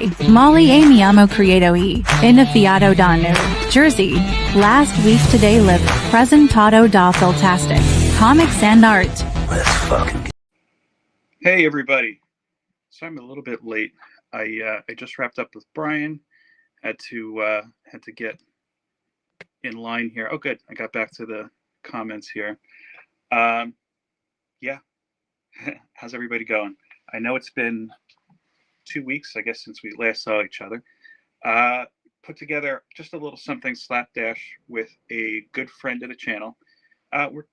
Tuesday, Molly amiamo creato e iniziato da New Jersey. Last week today lived presentato da Fantastic Comics and Art. Let's fucking Hey everybody. So I'm a little bit late. I just wrapped up with Brian. Had to get in line here. Oh good. I got back to the comments here. Yeah. How's everybody going? I know it's been 2 weeks, I guess, since we last saw each other. Put together just a little something slapdash with a good friend of the channel. We're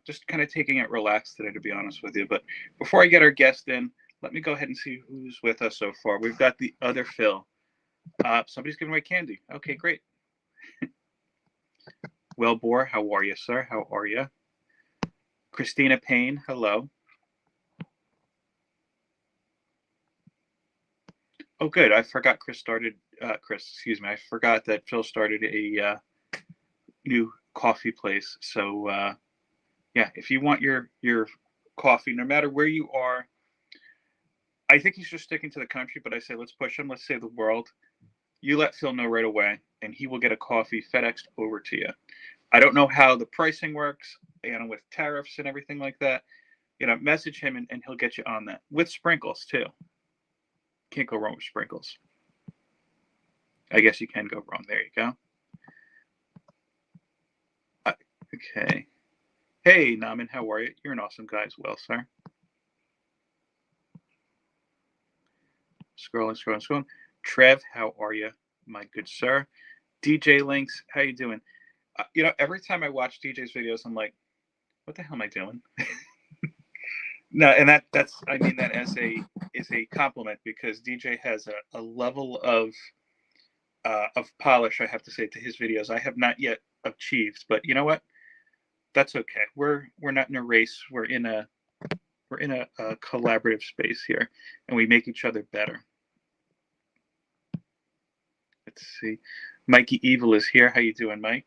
just kind of taking it relaxed today, to be honest with you. But before I get our guest in, let me go ahead and see who's with us so far. We've got the other Phil. Somebody's giving away candy. Okay, great. Will Bohr, how are you, sir? How are you? Christina Payne, hello. Oh, good. I forgot Chris, excuse me. I forgot that Phil started a new coffee place. So, yeah, if you want your coffee, no matter where you are, I think he's just sticking to the country, but I say let's push him. Let's save the world. You let Phil know right away, and he will get a coffee FedExed over to you. I don't know how the pricing works, with tariffs and everything like that. Message him, and he'll get you on that. With sprinkles, too. Can't go wrong with sprinkles. I guess you can go wrong. There you go. Okay. Hey, Naman, how are you? You're an awesome guy as well, sir. Scrolling. Trev, how are you, my good sir? DJ Links, how you doing? Every time I watch DJ's videos, I'm like, what the hell am I doing? No, and that's I mean that as a compliment, because DJ has a level of polish, I have to say, to his videos I have not yet achieved. But you know what? That's okay. We're not in a race. We're in a collaborative space here, and we make each other better. Let's see. Mikey Evil is here. How you doing, Mike?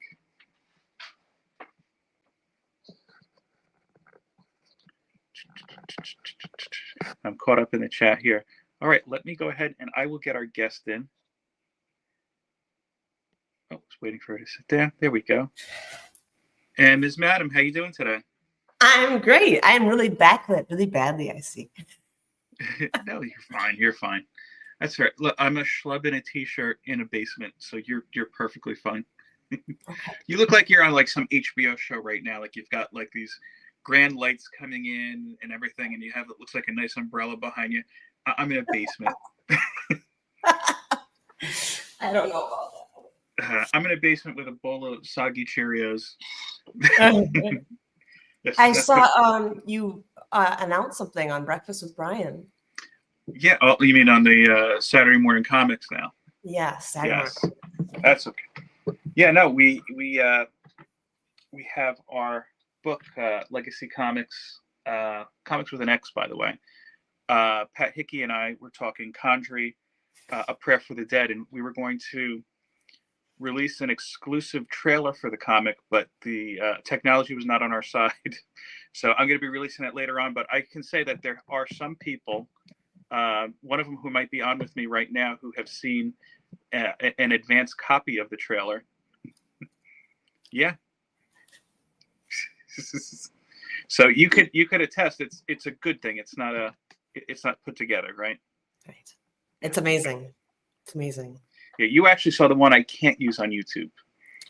I'm caught up in the chat here. All right, let me go ahead and I will get our guest in. Oh, I was waiting for her to sit down. There we go. And Ms. Madam, how you doing today? I'm great. I am really backlit really badly, I see. No, you're fine. You're fine. That's right. Look, I'm a schlub in a t-shirt in a basement, so you're perfectly fine. Okay. You look like you're on like some HBO show right now. Like you've got like these grand lights coming in and everything, and you have it looks like a nice umbrella behind you. I'm in a basement. I don't know about that. I'm in a basement with a bowl of soggy Cheerios. I saw you announce something on Breakfast with Brian. Yeah. Oh, you mean on the Saturday morning comics now? Yeah, Saturday. Yes, that's okay. Yeah, no, we have our book, Legacy Comics, Comics with an X, by the way. Pat Hickey and I were talking Conjury, A Prayer for the Dead, and we were going to release an exclusive trailer for the comic, but the technology was not on our side. So I'm going to be releasing it later on, but I can say that there are some people, one of them who might be on with me right now, who have seen an advanced copy of the trailer. Yeah. So you could attest it's a good thing. It's not put together, right? Right. It's amazing. It's amazing. Yeah, you actually saw the one I can't use on YouTube.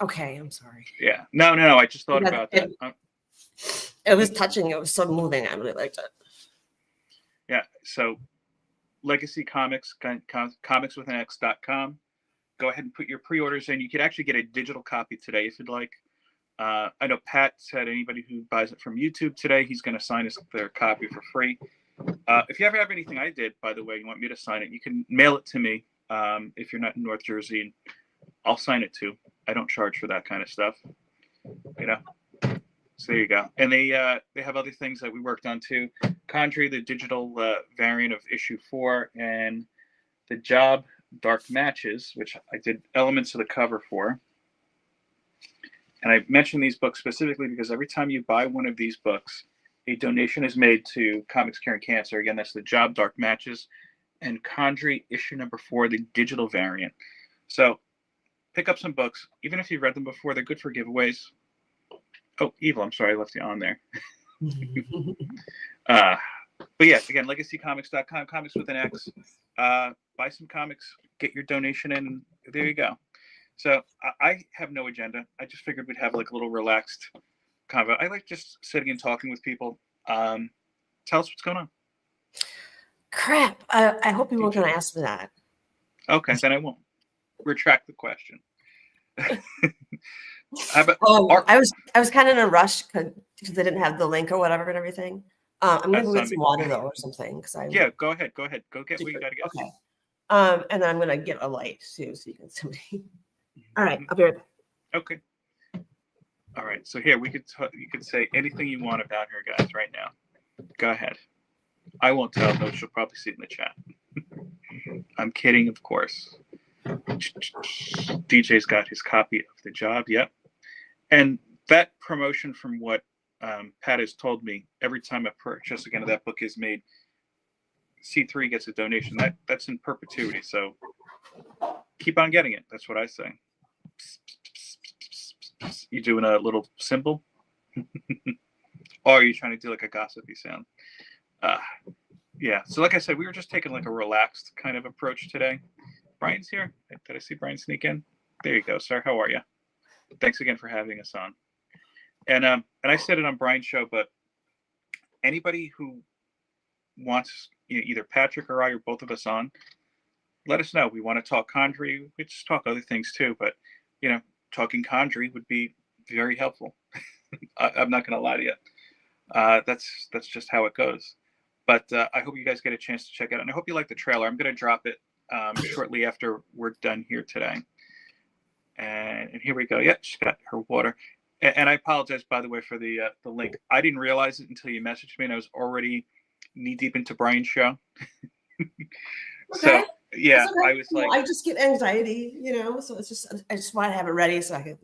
Okay, I'm sorry. Yeah. No. I just thought about that. It was touching. It was so moving. I really liked it. Yeah. So Legacy Comics, comicswithanx.com. Go ahead and put your pre-orders in. You could actually get a digital copy today if you'd like. I know Pat said anybody who buys it from YouTube today, he's going to sign their copy for free. If you ever have anything I did, by the way, you want me to sign it, you can mail it to me if you're not in North Jersey, and I'll sign it too. I don't charge for that kind of stuff. So there you go. And they have other things that we worked on too. Conjury, the digital variant of issue 4, and The Job, Dark Matches, which I did elements of the cover for. And I mention these books specifically because every time you buy one of these books, a donation is made to Comics Curing Cancer. Again, that's The Job, Dark Matches, and Conjury issue number 4, the digital variant. So pick up some books, even if you've read them before. They're good for giveaways. Oh, Evil, I'm sorry, I left you on there. But yeah, again, legacycomics.com, comics with an X. Buy some comics, get your donation in. There you go. So I have no agenda. I just figured we'd have like a little relaxed convo. I like just sitting and talking with people. Tell us what's going on. Crap. I hope you weren't going to ask me that. Okay, then I won't. Retract the question. How about, I was kind of in a rush because they didn't have the link or whatever and everything. I'm going to go get some water though or something. Yeah, go ahead. Go get what you got to get. Okay. And then I'm going to get a light too so you can see me. All right, I'll be right back. Okay. All right. So here you could say anything you want about her, guys, right now. Go ahead. I won't tell, though. She'll probably see it in the chat. I'm kidding, of course. DJ's got his copy of The Job. Yep. And that promotion, from what Pat has told me, every time a purchase again of that book is made, C3 gets a donation. That's in perpetuity. So keep on getting it. That's what I say. You doing a little symbol? Or are you trying to do like a gossipy sound? Yeah. So like I said, we were just taking like a relaxed kind of approach today. Brian's here. Did I see Brian sneak in? There you go, sir. How are you? Thanks again for having us on. And I said it on Brian's show, but anybody who wants either Patrick or I or both of us on, let us know. We want to talk Conjury. We just talk other things too, but talking Conjury would be very helpful. I'm not going to lie to you. That's just how it goes. But I hope you guys get a chance to check it out. And I hope you like the trailer. I'm going to drop it shortly after we're done here today. And here we go. Yeah, she's got her water. And I apologize, by the way, for the link. I didn't realize it until you messaged me, and I was already knee-deep into Brian's show. Okay. So, yeah, okay. I was like... I just get anxiety, so it's just, I just want to have it ready so I can,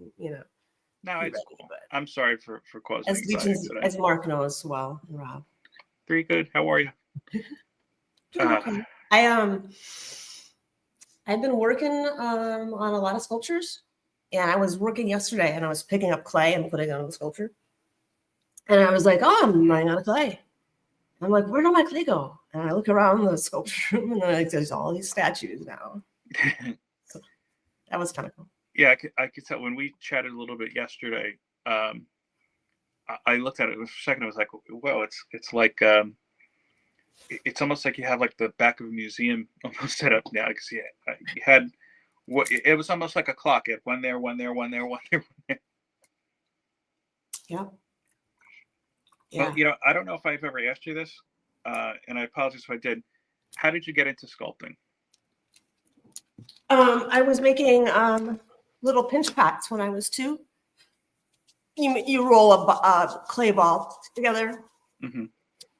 No, it's cool. I'm sorry for causing anxiety today. As Mark knows well, Rob. Very good. How are you? Okay. I've been working on a lot of sculptures, and I was working yesterday, and I was picking up clay and putting it on the sculpture, and I was like, "Oh, I'm running out of clay." I'm like, "Where did my clay go?" And I look around the sculpture room, and then there's all these statues now. So that was kind of cool. Yeah, I could tell when we chatted a little bit yesterday. I looked at it for a second. I was like, "Well, it's like it's almost like you have like the back of a museum almost set up now." Because you had it was almost like a clock. It one there, one there, one there, one there, one there. Yeah. Well, I don't know if I've ever asked you this, and I apologize if I did. How did you get into sculpting? I was making little pinch pots when I was 2. You roll a clay ball together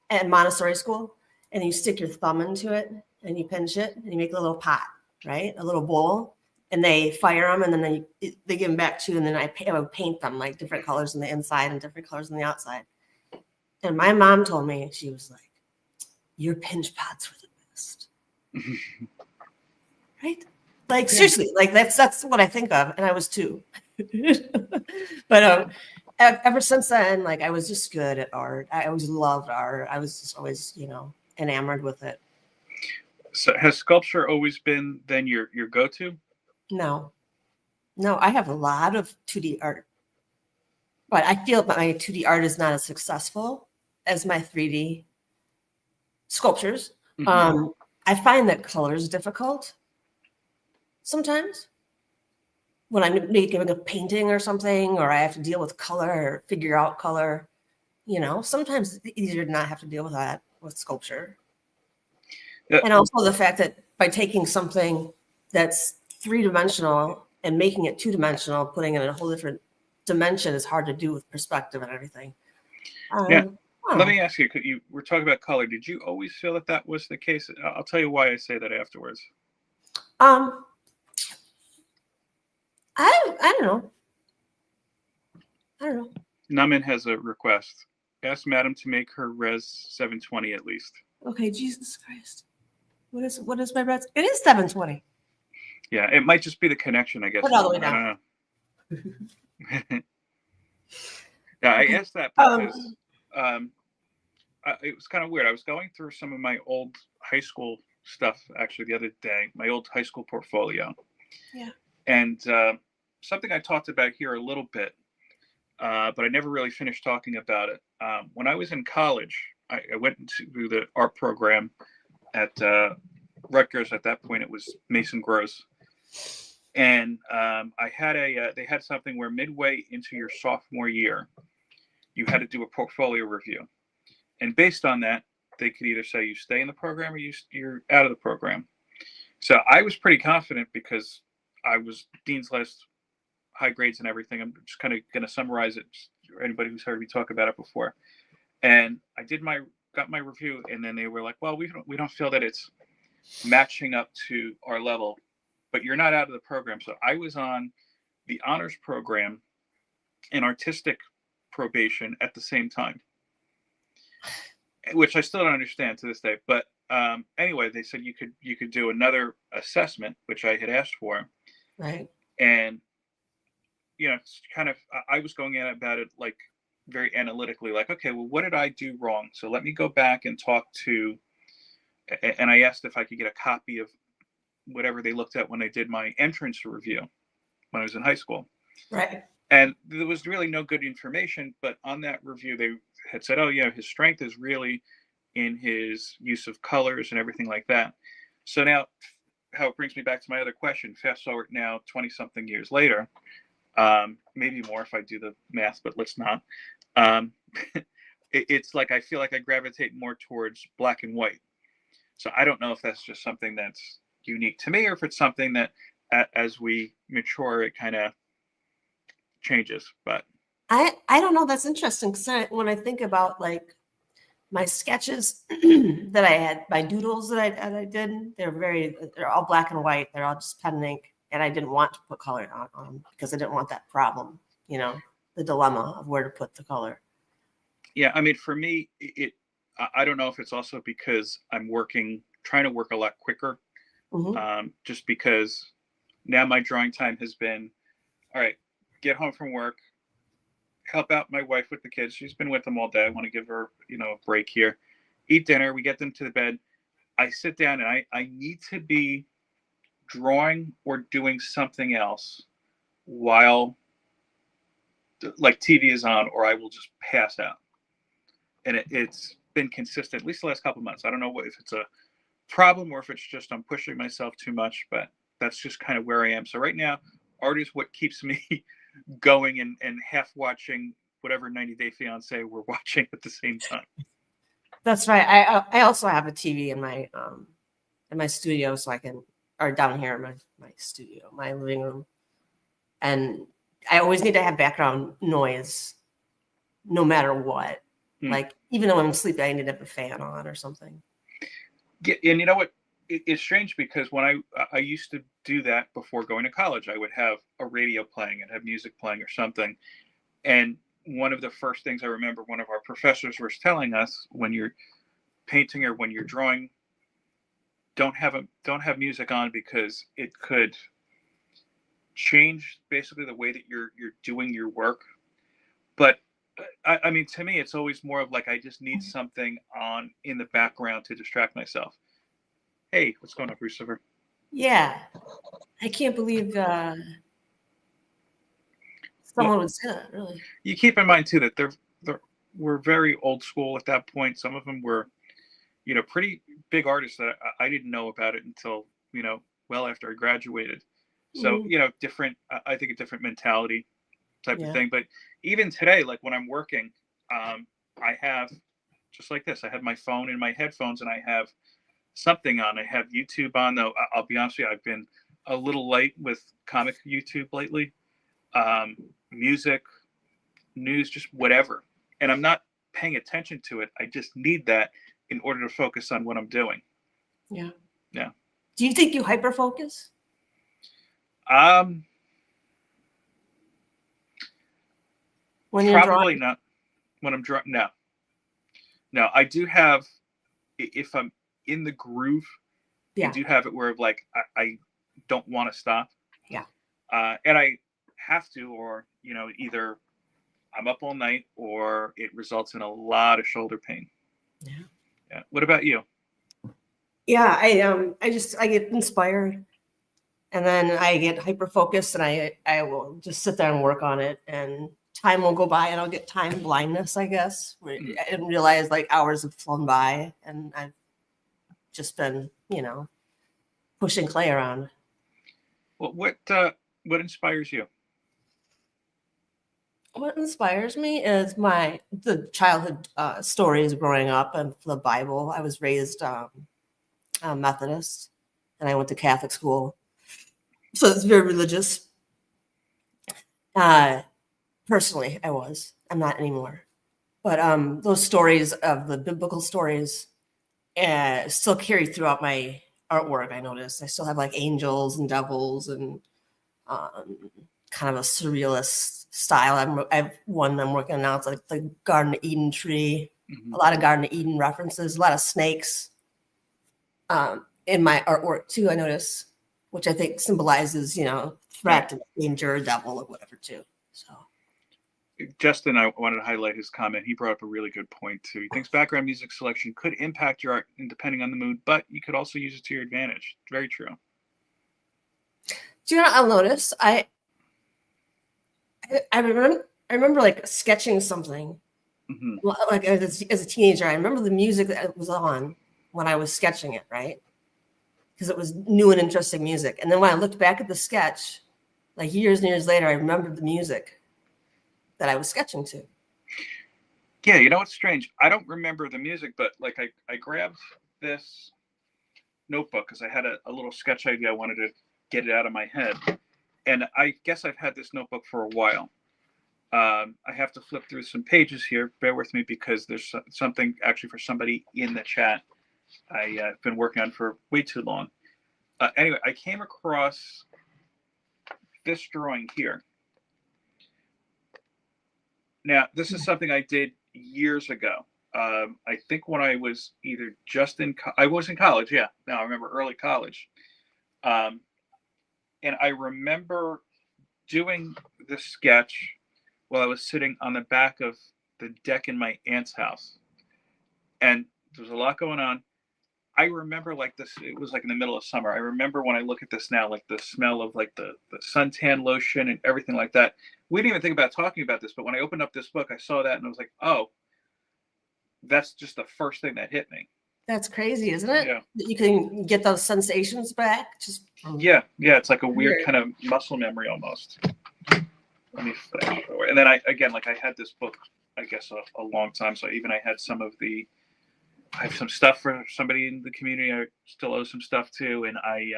at Montessori school, and you stick your thumb into it, and you pinch it, and you make a little pot, right? A little bowl, and they fire them, and then they give them back to you, and then I would paint them like different colors on the inside and different colors on the outside. And my mom told me, she was like, "Your pinch pots were the best." Right? Like, seriously, like that's what I think of. And I was 2. But ever since then, like, I was just good at art. I always loved art. I was just always, enamored with it. So has sculpture always been then your go-to? No, I have a lot of 2D art. But I feel that my 2D art is not as successful as my 3D sculptures. I find that color is difficult sometimes when I'm making a painting or something, or I have to deal with color or figure out color. Sometimes it's easier to not have to deal with that with sculpture. And also the fact that by taking something that's 3-dimensional and making it 2-dimensional, putting it in a whole different dimension is hard to do with perspective and everything. Let me ask you, we're talking about color. Did you always feel that was the case? I'll tell you why I say that afterwards. I don't know. Namin has a request. Ask Madam to make her Res 720 at least. Okay, Jesus Christ. what is my red? It is 7:20. Yeah, it might just be the connection, I guess. Put it all the way I down. don't know. Yeah, I asked that Um, because it was kind of weird. I was going through some of my old high school stuff actually the other day, my old high school portfolio. Yeah. And something I talked about here a little bit, but I never really finished talking about it. When I was in college, I went into the art program at Rutgers. At that point, it was Mason Gross. And I had they had something where midway into your sophomore year, you had to do a portfolio review. And based on that, they could either say you stay in the program or you're out of the program. So I was pretty confident because I was Dean's List, high grades and everything. I'm just kind of going to summarize it for anybody who's heard me talk about it before. And I got my review, and then they were like, well, we don't feel that it's matching up to our level, but you're not out of the program. So I was on the honors program and artistic probation at the same time, which I still don't understand to this day. But anyway, they said you could do another assessment, which I had asked for. Right. And it's kind of, I was going at about it like very analytically, like, okay, well, what did I do wrong? So let me go back and talk to, and I asked if I could get a copy of whatever they looked at when I did my entrance review when I was in high school. Right. And there was really no good information, but on that review, they had said, oh, yeah, his strength is really in his use of colors and everything like that. So now, how it brings me back to my other question, fast forward now 20 something years later, maybe more if I do the math, but let's not. It's like I feel like I gravitate more towards black and white. So I don't know if that's just something that's unique to me or if it's something that as we mature, it kind of changes. But I don't know. That's interesting because when I think about like my sketches that I had, my doodles that I did, they're all black and white. They're all just pen and ink. And I didn't want to put color on them because I didn't want that problem, the dilemma of where to put the color. Yeah, I mean, for me, I don't know if it's also because I'm trying to work a lot quicker, just because now my drawing time has been, all right, get home from work, help out my wife with the kids. She's been with them all day. I want to give her, a break here. Eat dinner. We get them to the bed. I sit down and I need to be drawing or doing something else while like TV is on, or I will just pass out. And it's been consistent, at least the last couple of months. I don't know if it's a problem or if it's just I'm pushing myself too much, but that's just kind of where I am. So right now, art is what keeps me going and half watching whatever 90 Day Fiance we're watching at the same time. That's right. I also have a TV in my studio, so I can, or down here in my studio, my living room, and I always need to have background noise, no matter what. Like even though I'm sleeping, I need to have a fan on or something. Yeah, and you know what? It's strange because when I used to do that before going to college, I would have a radio playing and have music playing or something. And one of the first things I remember one of our professors was telling us, when you're painting or when you're drawing, don't have music on because it could change basically the way that you're doing your work. But I mean, to me, it's always more of like I just need something on in the background to distract myself. Hey, what's going on, Christopher? Yeah, I can't believe someone would say that. Really, you keep in mind too that they're were very old school at that point. Some of them were, pretty big artists that I didn't know about it until well after I graduated. So different. I think a different mentality type of thing. But even today, like when I'm working, I have just like this. I have my phone in my headphones, and I have something on. I have YouTube on, though. I'll be honest with you, I've been a little light with comic YouTube lately. Music, news, just whatever. And I'm not paying attention to it. I just need that in order to focus on what I'm doing. Yeah. Yeah. Do you think you hyper focus? When you're probably drawing? Not. When I'm drawing, no. I do have, if I'm in the groove Yeah. I do have it where like I don't want to stop. Yeah. And I have to, or either I'm up all night or it results in a lot of shoulder pain. Yeah. Yeah. What about you? Yeah, I get inspired, and then I get hyper focused, and I will just sit there and work on it, and time will go by, and I'll get time blindness, I guess. Where I didn't realize like hours have flown by, and I've just been, pushing clay around. Well, what inspires you? What inspires me is the childhood stories growing up and the Bible. I was raised Methodist, and I went to Catholic school, so it's very religious. Personally, I was. I'm not anymore. But those stories of the biblical stories still carry throughout my artwork. I noticed I still have like angels and devils and kind of a surrealist style. I've one I'm working on now. It's like the Garden of Eden tree. Mm-hmm. A lot of Garden of Eden references. A lot of snakes in my artwork too. I notice, which I think symbolizes, threat, and danger, devil, or whatever too. So. Justin, I wanted to highlight his comment. He brought up a really good point too. He thinks background music selection could impact your art depending on the mood, but you could also use it to your advantage. Very true. Do you know what I'll notice? I remember like sketching something. Mm-hmm. Well, like as a teenager, I remember the music that was on when I was sketching it, right? Because it was new and interesting music. And then when I looked back at the sketch, like years and years later, I remembered the music that I was sketching to. Yeah, you know what's strange? I don't remember the music, but like I grabbed this notebook because I had a little sketch idea. I wanted to get it out of my head. And I guess I've had this notebook for a while. I have to flip through some pages here. Bear with me because there's something actually for somebody in the chat I've been working on for way too long. Anyway, I came across this drawing here. Now, this is something I did years ago. I think when I was either I was in college. Yeah, now I remember early college. And I remember doing the sketch while I was sitting on the back of the deck in my aunt's house. And there was a lot going on. I remember like this, it was like in the middle of summer. I remember when I look at this now, like the smell of like the suntan lotion and everything like that. We didn't even think about talking about this, but when I opened up this book, I saw that and I was like, oh, that's just the first thing that hit me. That's crazy, isn't it? Yeah. That you can get those sensations back. Yeah. It's like a weird kind of muscle memory almost. Let me flash forward. And then I had this book, I guess, a long time. So even I had I have some stuff for somebody in the community. I still owe some stuff to, and I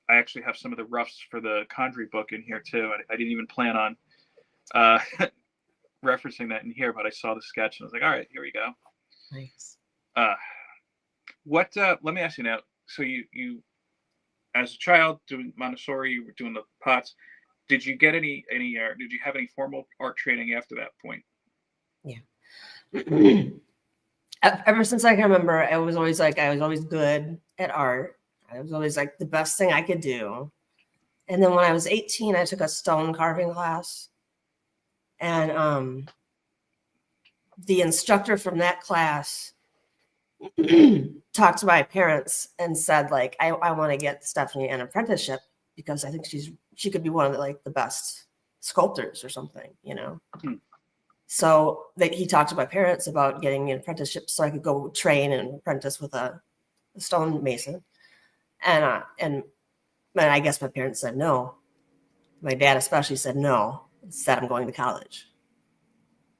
actually have some of the roughs for the Condry book in here too. I didn't even plan on referencing that in here, but I saw the sketch and I was like, all right, here we go. Nice. Let me ask you now. So you as a child doing Montessori, you were doing the pots. Did you get did you have any formal art training after that point? Yeah. Ever since I can remember, I was always good at art. I was always like the best thing I could do. And then when I was 18, I took a stone carving class. And the instructor from that class talked to my parents and said, like, I want to get Stephanie an apprenticeship because I think she could be one of the best sculptors or something, So he talked to my parents about getting me an apprenticeship so I could go train and apprentice with a stone mason. And I guess my parents said no. My dad especially said no. Said I'm going to college.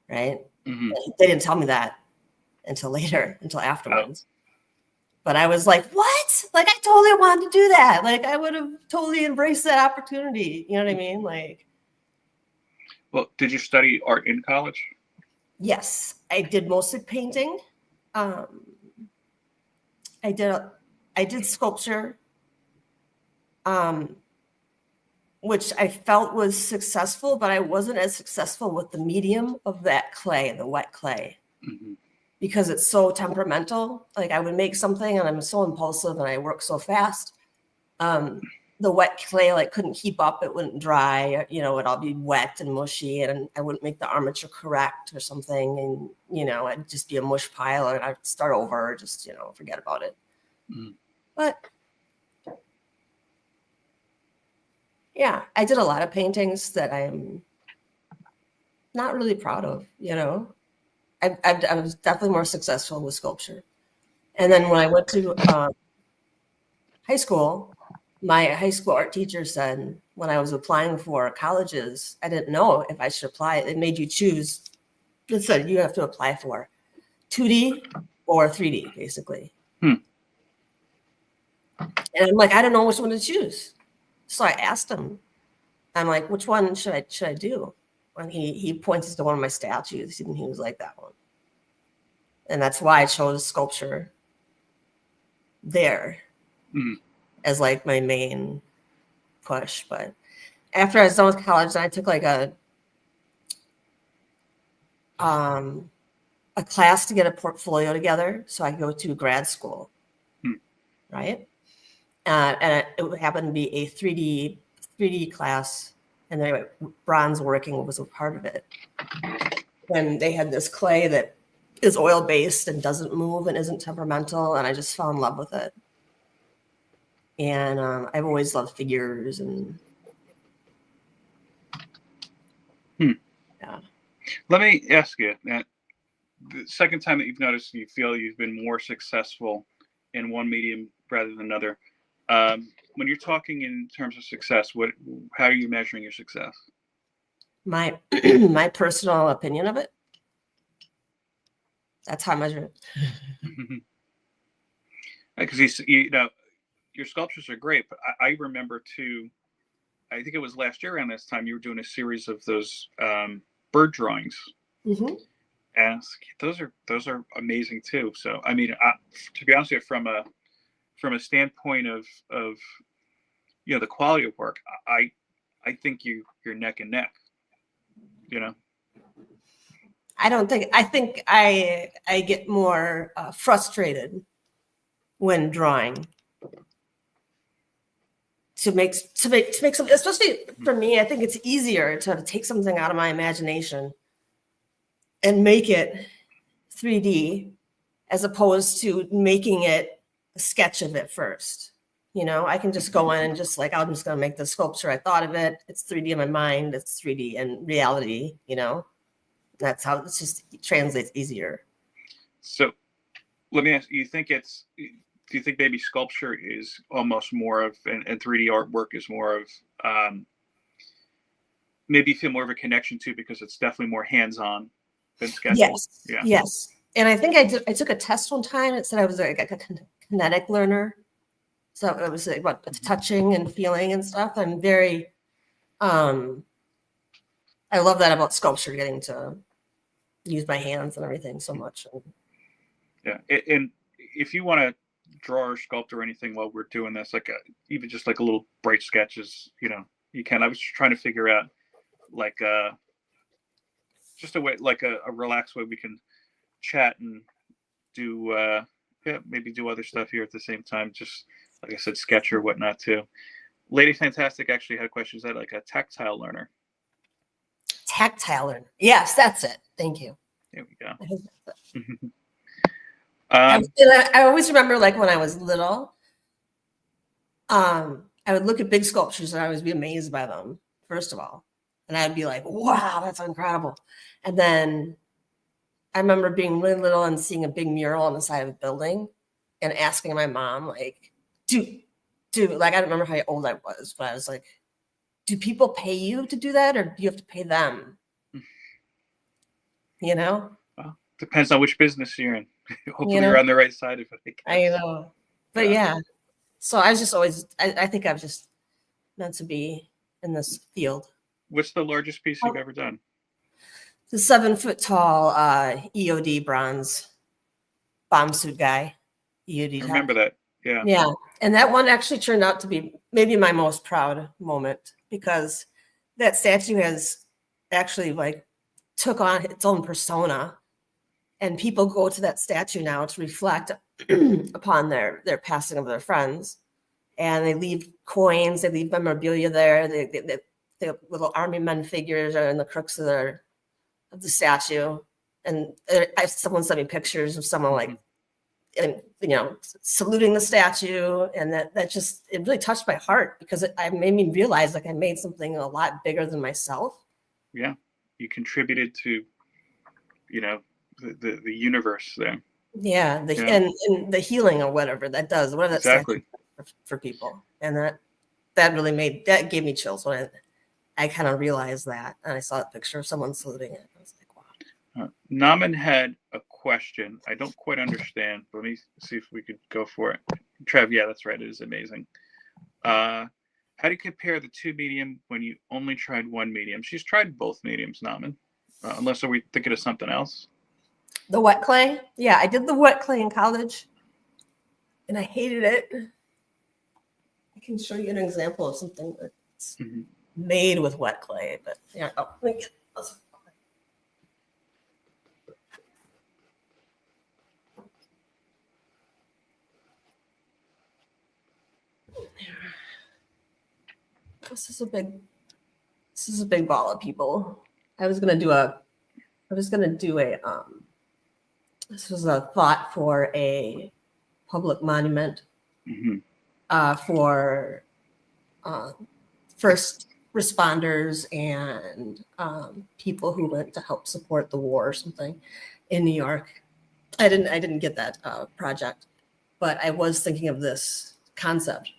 Right? Mm-hmm. They didn't tell me that until afterwards. Oh. But I was like, what? Like, I totally wanted to do that. Like, I would have totally embraced that opportunity. You know what I mean? Like, well, did you study art in college? Yes, I did mostly painting. I did sculpture, which I felt was successful, but I wasn't as successful with the medium of that clay, the wet clay. Mm-hmm. because it's so temperamental. Like I would make something and I'm so impulsive and I work so fast. The wet clay like couldn't keep up. It wouldn't dry, you know, it'd all be wet and mushy and I wouldn't make the armature correct or something. And, you know, it'd just be a mush pile and I'd start over, just, you know, forget about it. But yeah, I did a lot of paintings that I'm not really proud of, you know. I was definitely more successful with sculpture. And then when I went to high school, my high school art teacher said when I was applying for colleges, I didn't know if I should apply. It made you choose. It said you have to apply for 2D or 3D, basically. And I'm like, I don't know which one to choose. So I asked him, I'm like, which one should I do? And he points to one of my statues, and he was like, that one. And that's why I chose sculpture there as like my main push. But after I was done with college, I took like a class to get a portfolio together so I could go to grad school, right? And it happened to be a 3D class, and anyway, bronze working was a part of it. When they had this clay that is oil based and doesn't move and isn't temperamental, and I just fell in love with it. And I've always loved figures and yeah. Let me ask you, the second time that you've noticed you feel you've been more successful in one medium rather than another, when you're talking in terms of success, how are you measuring your success? My personal opinion of it. That's how I measure it. Because you know, your sculptures are great, but I remember too. I think it was last year around this time you were doing a series of those bird drawings, and those are amazing too. So I mean, to be honest with you, from a standpoint of you know the quality of work, I think you're neck and neck. You know. I think I get more frustrated when drawing to make something, especially for me. I think it's easier to take something out of my imagination and make it 3D as opposed to making it a sketch of it first. You know, I can just go in and just like, I'm just going to make the sculpture. I thought of it. It's 3D in my mind. It's 3D in reality, you know. That's how it translates easier. So let me ask, do you think maybe sculpture is almost more of, and 3D artwork is more of, maybe you feel more of a connection to because it's definitely more hands-on than sketching? Yes. Yeah. Yes. And I think I took a test one time. It said I was like a kinetic learner. So it was like what touching and feeling and stuff. I'm very, I love that about sculpture, getting to use my hands and everything so much. Yeah. And if you want to draw or sculpt or anything while we're doing this, like even just like a little bright sketches, you know, you can. I was just trying to figure out like just a way, like a relaxed way we can chat and do maybe do other stuff here at the same time. Just like I said, sketch or whatnot too. Lady Fantastic actually had questions that like a tactile learner. Tactile learner. Yes, that's it. Thank you. There we go. I always remember like when I was little, I would look at big sculptures and I would be amazed by them, first of all. And I'd be like, wow, that's incredible. And then I remember being really little and seeing a big mural on the side of a building and asking my mom, like, dude, like, I don't remember how old I was, but I was like, do people pay you to do that or do you have to pay them? You know? Well, depends on which business you're in. Hopefully you're on the right side of it. I know. But yeah. So I was just always, I think I was just meant to be in this field. What's the largest piece you've ever done? The 7 foot tall EOD bronze bomb suit guy. EOD. I remember that. Yeah. Yeah. And that one actually turned out to be maybe my most proud moment because that statue has actually like took on its own persona And people go to that statue now to reflect upon their passing of their friends. And they leave coins, they leave memorabilia there. The little army men figures are in the crooks of the statue. And someone sent me pictures of someone like, and saluting the statue, and that just, it really touched my heart, because it made me realize like I made something a lot bigger than myself. Yeah, you contributed to, the universe there. Yeah, and the healing or whatever that does, whatever that Exactly. statue for people, and that really gave me chills when I kind of realized that, and I saw a picture of someone saluting it. I was like, wow. Naman had a question. I don't quite understand, but let me see if we could go for it. Trev, yeah, that's right. It is amazing. How do you compare the two medium when you only tried one medium? She's tried both mediums, Naman. Unless are we thinking of something else? The wet clay? Yeah, I did the wet clay in college, and I hated it. I can show you an example of something that's made with wet clay, but yeah. Oh, let me get this. This is a big ball of people. I was gonna do a this was a thought for a public monument for first responders and people who went to help support the war or something in New York. I didn't get that project, but I was thinking of this concept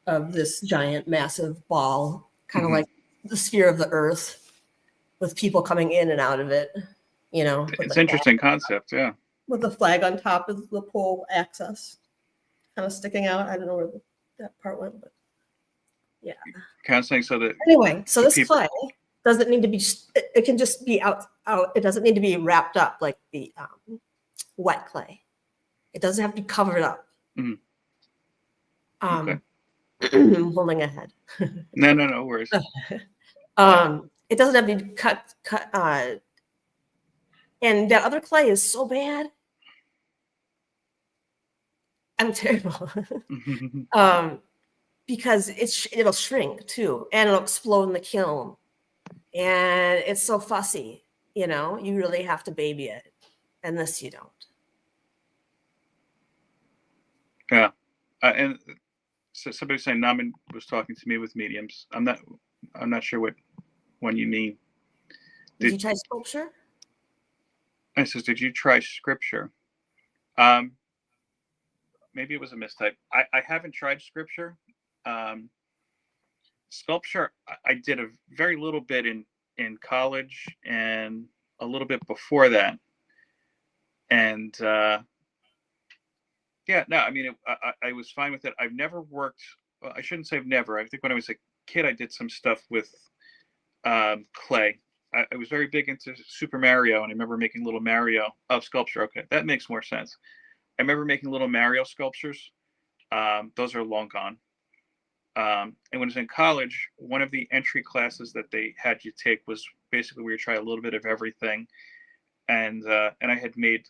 of this giant, massive ball, kind of like the sphere of the earth, with people coming in and out of it. It's an interesting concept, yeah. With the flag on top of the pole access, kind of sticking out. I don't know where that part went, but yeah. Kind of saying so that. Anyway, so this clay doesn't need to be. It can just be out. It doesn't need to be wrapped up like the wet clay. It doesn't have to be covered up. Okay. I'm holding ahead. No worries. It doesn't have to be cut. And that other clay is so bad. I'm terrible. Because it'll shrink too, and it'll explode in the kiln, and it's so fussy. You really have to baby it, and this you don't. Yeah, and so somebody saying Naman was talking to me with mediums. I'm not sure what one you mean. Did you try sculpture? I says, did you try scripture? Maybe it was a mistype. I haven't tried scripture. Sculpture, I did a very little bit in college and a little bit before that. And yeah, no, I mean, I was fine with it. I've never worked. Well, I shouldn't say I've never. I think when I was a kid, I did some stuff with clay. I was very big into Super Mario, and I remember making little Mario sculpture. Okay, that makes more sense. I remember making little Mario sculptures. Those are long gone. And when I was in college, one of the entry classes that they had you take was basically we were trying a little bit of everything. And I had made,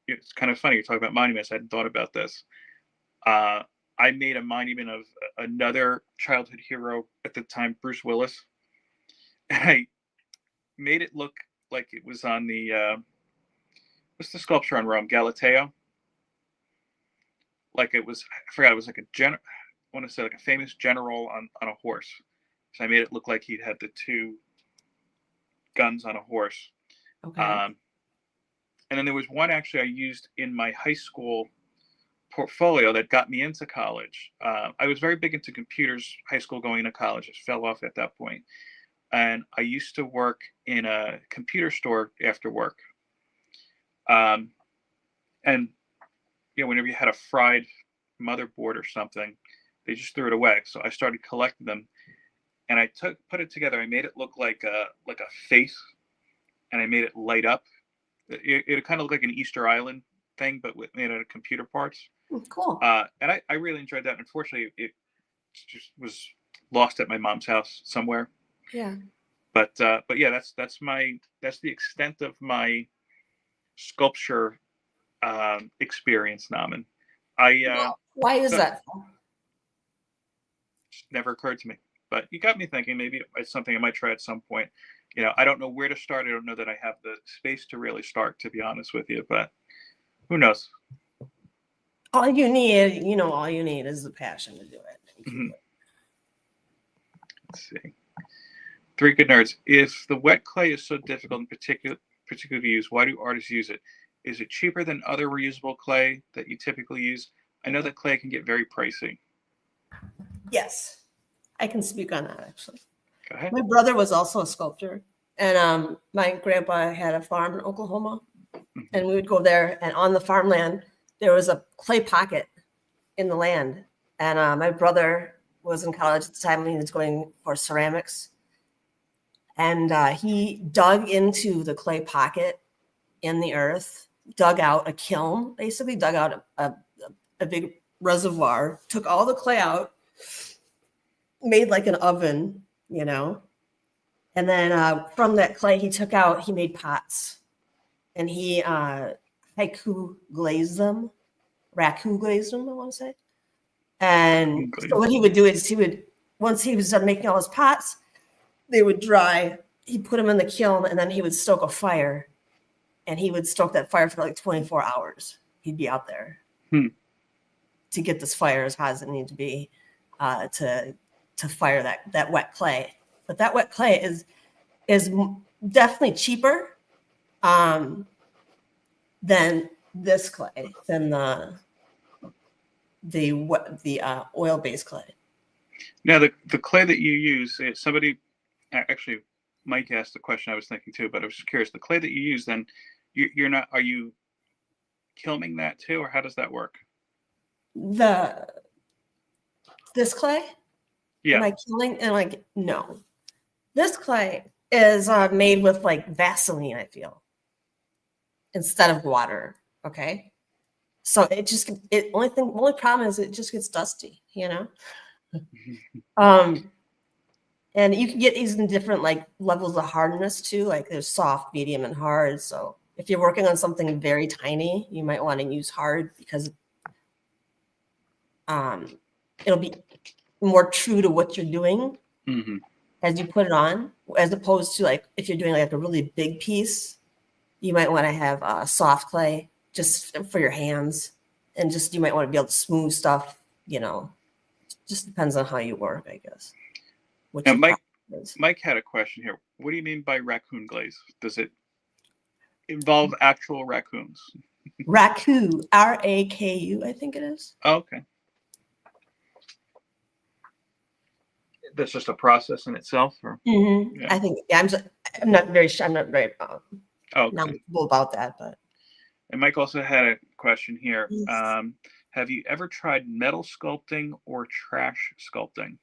it's kind of funny, you're talking about monuments. I hadn't thought about this. I made a monument of another childhood hero at the time, Bruce Willis. And I made it look like it was on the, what's the sculpture on Rome? Galateo? Like it was, I forgot, it was like I want to say like a famous general on a horse. So I made it look like he had the two guns on a horse. Okay. And then there was one actually I used in my high school portfolio that got me into college. I was very big into computers, high school going into college. I fell off at that point. And I used to work in a computer store after work. And whenever you had a fried motherboard or something, they just threw it away. So I started collecting them, and I put it together. I made it look like a face, and I made it light up. It kind of looked like an Easter Island thing, but made out of computer parts. Cool. And I really enjoyed that. Unfortunately, it just was lost at my mom's house somewhere. Yeah. But yeah, that's the extent of my sculpture experience, Naman. I Why is so that? never occurred to me, but you got me thinking. Maybe it's something I might try at some point. I don't know where to start. I don't know that I have the space to really start, to be honest with you. But who knows? All you need is the passion to do it. Mhm. Let's see. Three good nerds. If the wet clay is so difficult and particularly to use, why do artists use it? Is it cheaper than other reusable clay that you typically use? I know that clay can get very pricey. Yes, I can speak on that actually. Go ahead. My brother was also a sculptor, and my grandpa had a farm in Oklahoma, and we would go there, and on the farmland there was a clay pocket in the land, and my brother was in college at the time, and he was going for ceramics, and he dug into the clay pocket in the earth, dug out a kiln, basically dug out a big reservoir, took all the clay out, made like an oven, and then from that clay he made pots, and he raku glazed them, I want to say. And so what he would do is once he was done making all his pots, they would dry. He'd put them in the kiln, and then he would stoke a fire, and he would stoke that fire for like 24 hours. He'd be out there to get this fire as hot as it needed to be to fire that wet clay. But that wet clay is definitely cheaper than this clay, than the oil-based clay. Now, the clay that you use, somebody actually, Mike asked the question I was thinking too, but I was just curious. The clay that you use, then you're not, are you kilning that too, or how does that work? This clay? Yeah. Am I killing? And like, no. This clay is made with like Vaseline, I feel, instead of water. Okay. So only problem is it just gets dusty, and you can get these in different like levels of hardness too. Like there's soft, medium, and hard. So if you're working on something very tiny, you might want to use hard because it'll be more true to what you're doing as you put it on, as opposed to like if you're doing like a really big piece, you might want to have soft clay just for your hands, and just you might want to be able to smooth stuff. Just depends on how you work, I guess. Now, Mike had a question here. What do you mean by raccoon glaze? Does it involve actual raccoons? Raku, R-A-K-U, I think it is. Oh, okay. That's just a process in itself, or yeah. I think I'm not very sure. I'm not very knowledgeable about that, but. And Mike also had a question here. Yes. Have you ever tried metal sculpting or trash sculpting?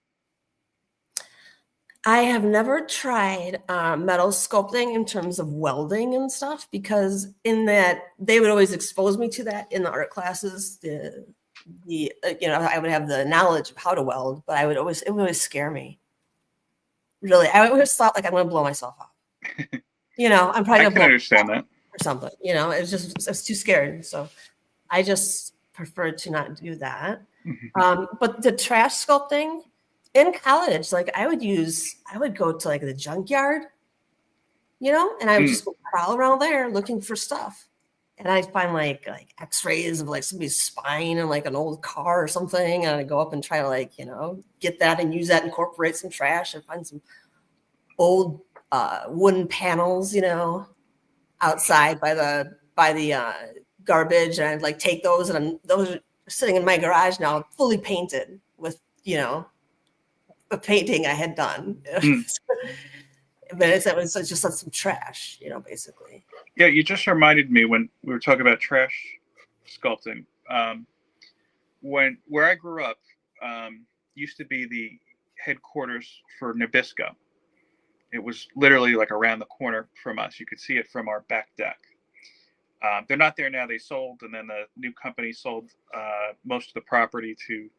I have never tried metal sculpting in terms of welding and stuff, because in that they would always expose me to that in the art classes. I would have the knowledge of how to weld, but it would always scare me. Really, I always thought like I'm going to blow myself up. I'm probably. I can understand that. Or something. I was too scared, so I just preferred to not do that. But the trash sculpting in college, like I would go to like the junkyard, and I would just go prowl around there looking for stuff. And I'd find like x-rays of like somebody's spine and like an old car or something. And I'd go up and try to get that and use that, incorporate some trash and find some old wooden panels, outside by the garbage. And I'd like take those, and those are sitting in my garage now, fully painted with, a painting I had done. But it was just like some trash, basically. Yeah, you just reminded me when we were talking about trash sculpting. Where I grew up used to be the headquarters for Nabisco. It was literally like around the corner from us. You could see it from our back deck. They're not there now. They sold, and then the new company sold most of the property to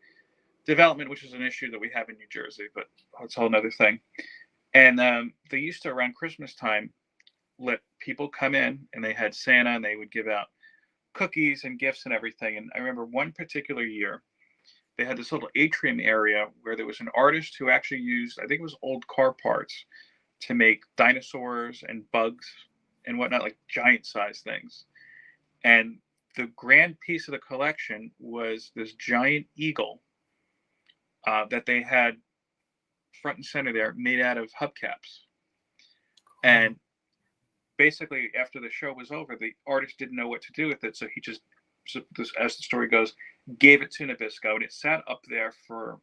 development, which is an issue that we have in New Jersey, but that's a whole nother thing. And they used to, around Christmas time, let people come in, and they had Santa, and they would give out cookies and gifts and everything. And I remember one particular year, they had this little atrium area where there was an artist who actually used, I think it was old car parts, to make dinosaurs and bugs and whatnot, like giant size things. And the grand piece of the collection was this giant eagle that they had front and center there, made out of hubcaps. And basically, after the show was over, the artist didn't know what to do with it, so he just, as the story goes, gave it to Nabisco, and it sat up there for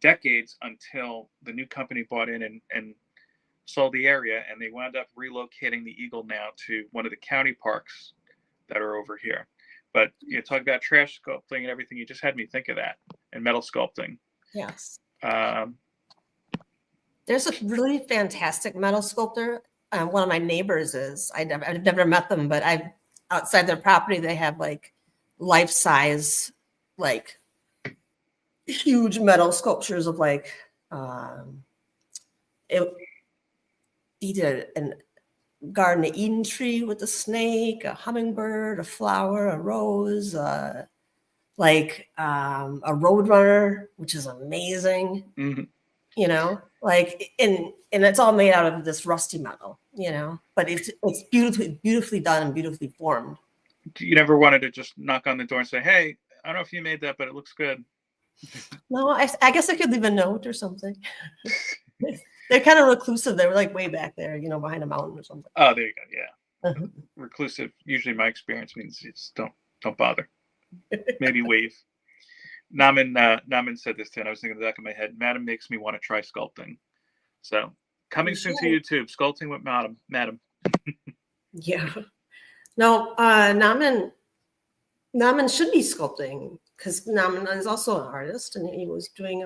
decades until the new company bought in and sold the area, and they wound up relocating the eagle now to one of the county parks that are over here. But you talk about trash sculpting and everything, you just had me think of that, and metal sculpting. Yes. There's a really fantastic metal sculptor. One of my neighbors is. I've never met them, but outside their property, they have like life-size, like huge metal sculptures of like he did a Garden of Eden tree with a snake, a hummingbird, a flower, a rose, like a roadrunner, which is amazing. Mm-hmm. You know, like and it's all made out of this rusty metal, you know, but it's beautifully done and beautifully formed. You never wanted to just knock on the door and say, "Hey, I don't know if you made that, but it looks good." No, I guess I could leave a note or something. They're kind of reclusive. They were like way back there, you know, behind a mountain or something. Oh, there you go. Yeah. Reclusive. Usually my experience means you just don't bother. Maybe wave. Naman said this too, and I was thinking in the back of my head, Madam makes me want to try sculpting. So coming soon to YouTube, sculpting with Madam. Yeah. No, Naman should be sculpting because Naman is also an artist, and he was doing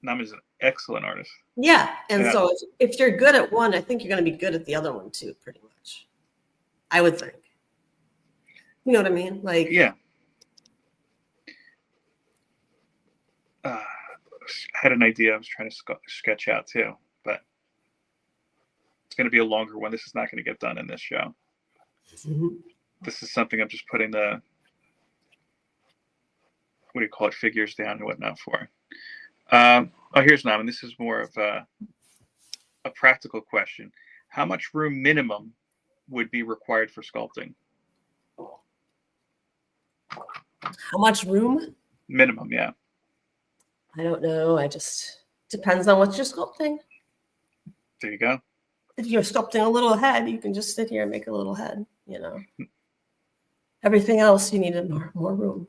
Naman's an excellent artist. Yeah, and so if you're good at one, I think you're going to be good at the other one too, pretty much. I would think. You know what I mean? Like, yeah. I had an idea I was trying to sketch out too, but it's going to be a longer one. This is not going to get done in this show. Mm-hmm. This is something I'm just putting the, what do you call it, figures down and whatnot for. Here's Naman. This is more of a practical question. How much room minimum would be required for sculpting? How much room? Minimum, yeah. I don't know. I just depends on what you're sculpting. There you go. If you're sculpting a little head, you can just sit here and make a little head, you know. Everything else, you need more room.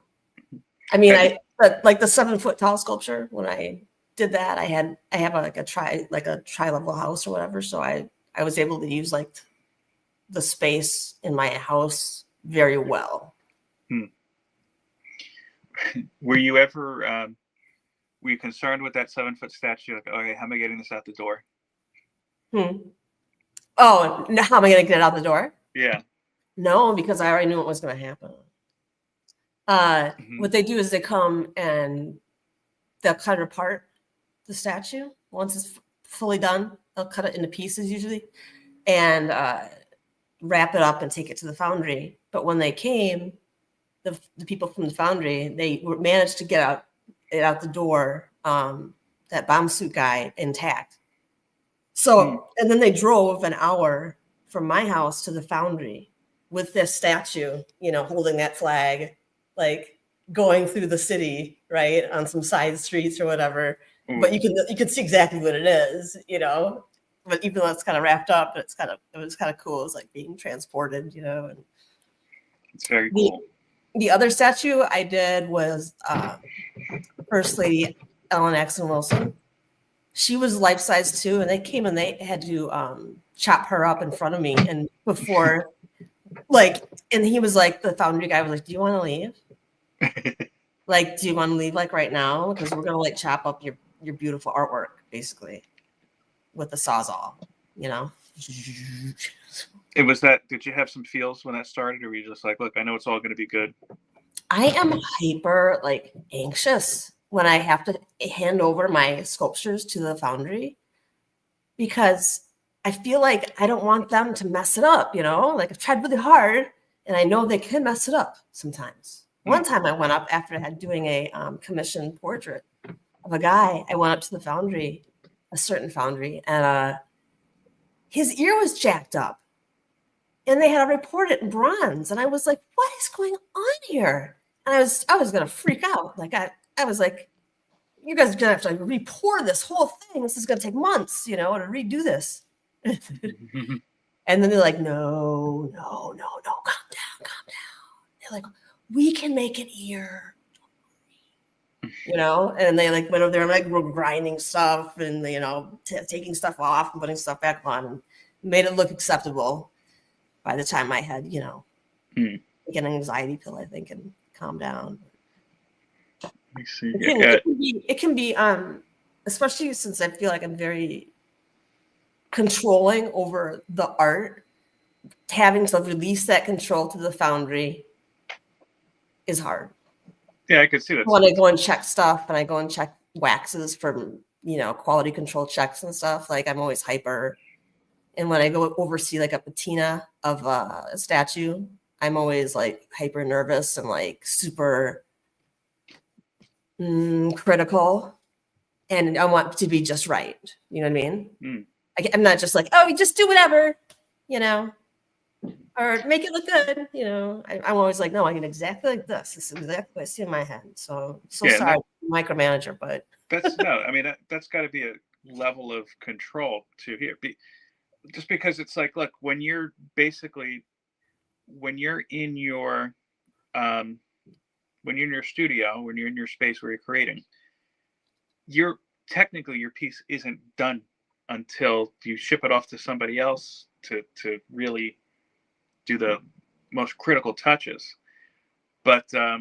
I mean, like the 7-foot tall sculpture, when I did that, I have a tri-level house or whatever. So I was able to use like the space in my house very well. Were you ever were you concerned with that 7-foot statue? Like, okay, how am I getting this out the door? Oh, how am I going to get it out the door? Yeah. No, because I already knew what was going to happen. What they do is they come and they'll cut apart the statue. Once it's fully done, they'll cut it into pieces usually and wrap it up and take it to the foundry. But when they came, the people from the foundry, they managed to get it out the door, that bomb suit guy intact. So, and then they drove an hour from my house to the foundry with this statue, you know, holding that flag, like going through the city, right, on some side streets or whatever. But you can see exactly what it is, you know. But even though it's kind of wrapped up, it was kind of cool. It's like being transported, you know. And it's very cool. The other statue I did was First Lady Ellen Axon Wilson. She was life size too, and they came and they had to chop her up in front of me. And before, and he was like, the foundry guy was like, "Do you want to leave? Like, do you want to leave like right now? Because we're gonna like chop up your beautiful artwork, basically, with the sawzall, you know." It was that. Did you have some feels when that started, or were you just like, "Look, I know it's all going to be good"? I am hyper anxious when I have to hand over my sculptures to the foundry, because I feel like I don't want them to mess it up, like I've tried really hard and I know they can mess it up sometimes. One time I went up after I had doing a commissioned portrait of a guy. I went up to the foundry, a certain foundry, and his ear was jacked up and they had to report it in bronze. And I was like, what is going on here? And I was going to freak out. Like I was like, you guys are going to have to re-pour this whole thing. This is going to take months, to redo this. And then they're like, no, calm down. They're like, we can make an ear, and they like went over there and like were grinding stuff and, taking stuff off and putting stuff back on and made it look acceptable. By the time I had, like an anxiety pill, I think, and calm down. Let me see. It can be, especially since I feel like I'm very controlling over the art, having to release that control to the foundry is hard. Yeah, I could see that. When I go and check stuff and I go and check waxes for, quality control checks and stuff, like I'm always hyper. And when I go oversee like a patina of a statue, I'm always like hyper nervous and like super critical. And I want to be just right. You know what I mean? I'm not just like, oh, just do whatever, or make it look good. I'm always like, no, I get exactly like this. This is exactly what I see in my head. So sorry, micromanager, but that's that's got to be a level of control to here. Just because it's like, look, when you're in your studio, when you're in your space where you're creating, technically your piece isn't done until you ship it off to somebody else to really do the most critical touches. But I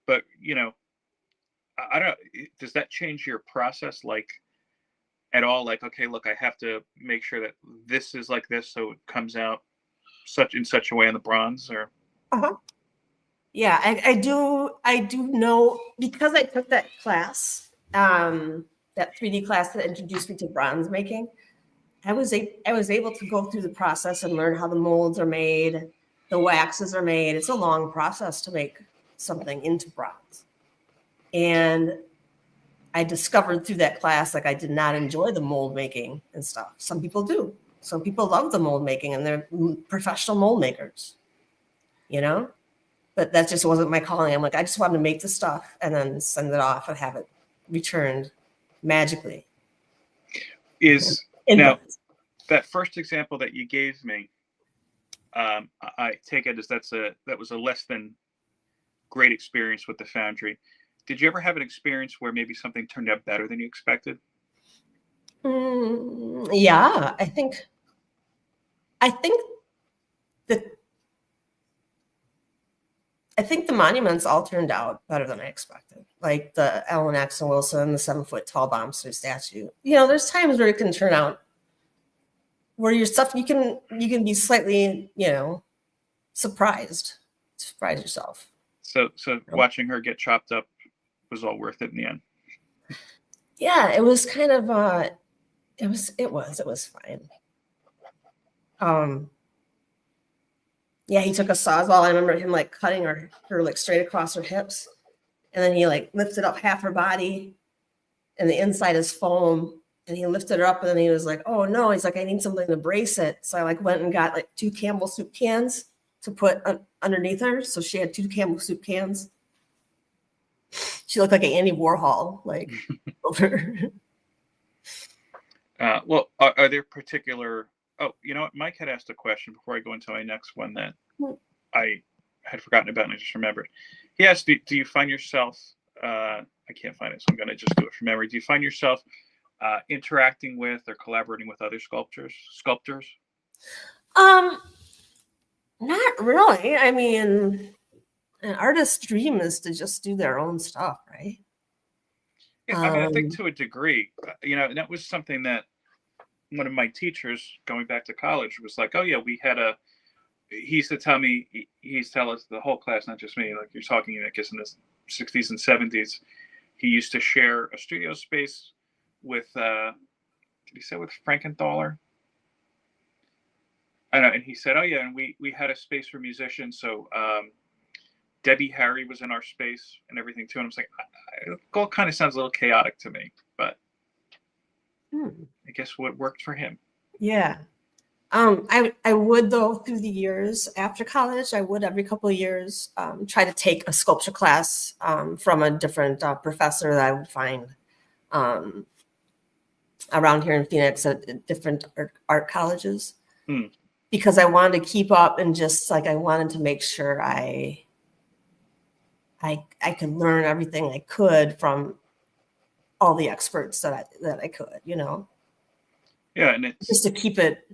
don't know, does that change your process at all? Like, okay, look, I have to make sure that this is like this so it comes out in such a way in the bronze, or yeah, I do know, because I took that class, that 3D class that introduced me to bronze making. I was able to go through the process and learn how the molds are made, the waxes are made. It's a long process to make something into bronze. And I discovered through that class, like, I did not enjoy the mold making and stuff. Some people do. Some people love the mold making and they're professional mold makers, but that just wasn't my calling. I'm like, I just wanted to make the stuff and then send it off and have it returned magically. Now, that first example that you gave me, I take it as that was a less than great experience with the foundry. Did you ever have an experience where maybe something turned out better than you expected? Yeah, I think the monuments all turned out better than I expected. Like the Ellen X and Wilson, the 7-foot tall bomb statue. There's times where it can turn out where your stuff, you can be slightly, surprise yourself. So watching her get chopped up was all worth it in the end. Yeah, it was kind of it was fine. Yeah, he took a sawzall. I remember him like cutting her like straight across her hips, and then he like lifted up half her body, and the inside is foam. And he lifted her up, and then he was like, "Oh no!" He's like, "I need something to brace it." So I like went and got like 2 Campbell soup cans to put underneath her. So she had 2 Campbell soup cans. She looked like an Andy Warhol, like over. Well, are there particular? Oh, you know what? Mike had asked a question before I go into my next one that I had forgotten about and I just remembered. He asked, do you find yourself, I can't find it, so I'm going to just do it from memory. Do you find yourself interacting with or collaborating with other sculptors? Not really. I mean, an artist's dream is to just do their own stuff, right? Yeah, I mean, I think to a degree, and that was something that one of my teachers going back to college was like, oh yeah, he used to tell me, he used to tell us, the whole class, not just me, like you're talking, I guess in the 60s and 70s, he used to share a studio space with, did he say with Frankenthaler? I know, and he said, "Oh yeah, and we had a space for musicians, so Debbie Harry was in our space and everything too." And I was like, it all kind of sounds a little chaotic to me, but I guess what worked for him. Yeah. I would, though, through the years after college, I would every couple of years try to take a sculpture class from a different professor that I would find around here in Phoenix at different art colleges, because I wanted to keep up and just like I wanted to make sure I could learn everything I could from all the experts that I could, you know. Yeah, and it's just to keep it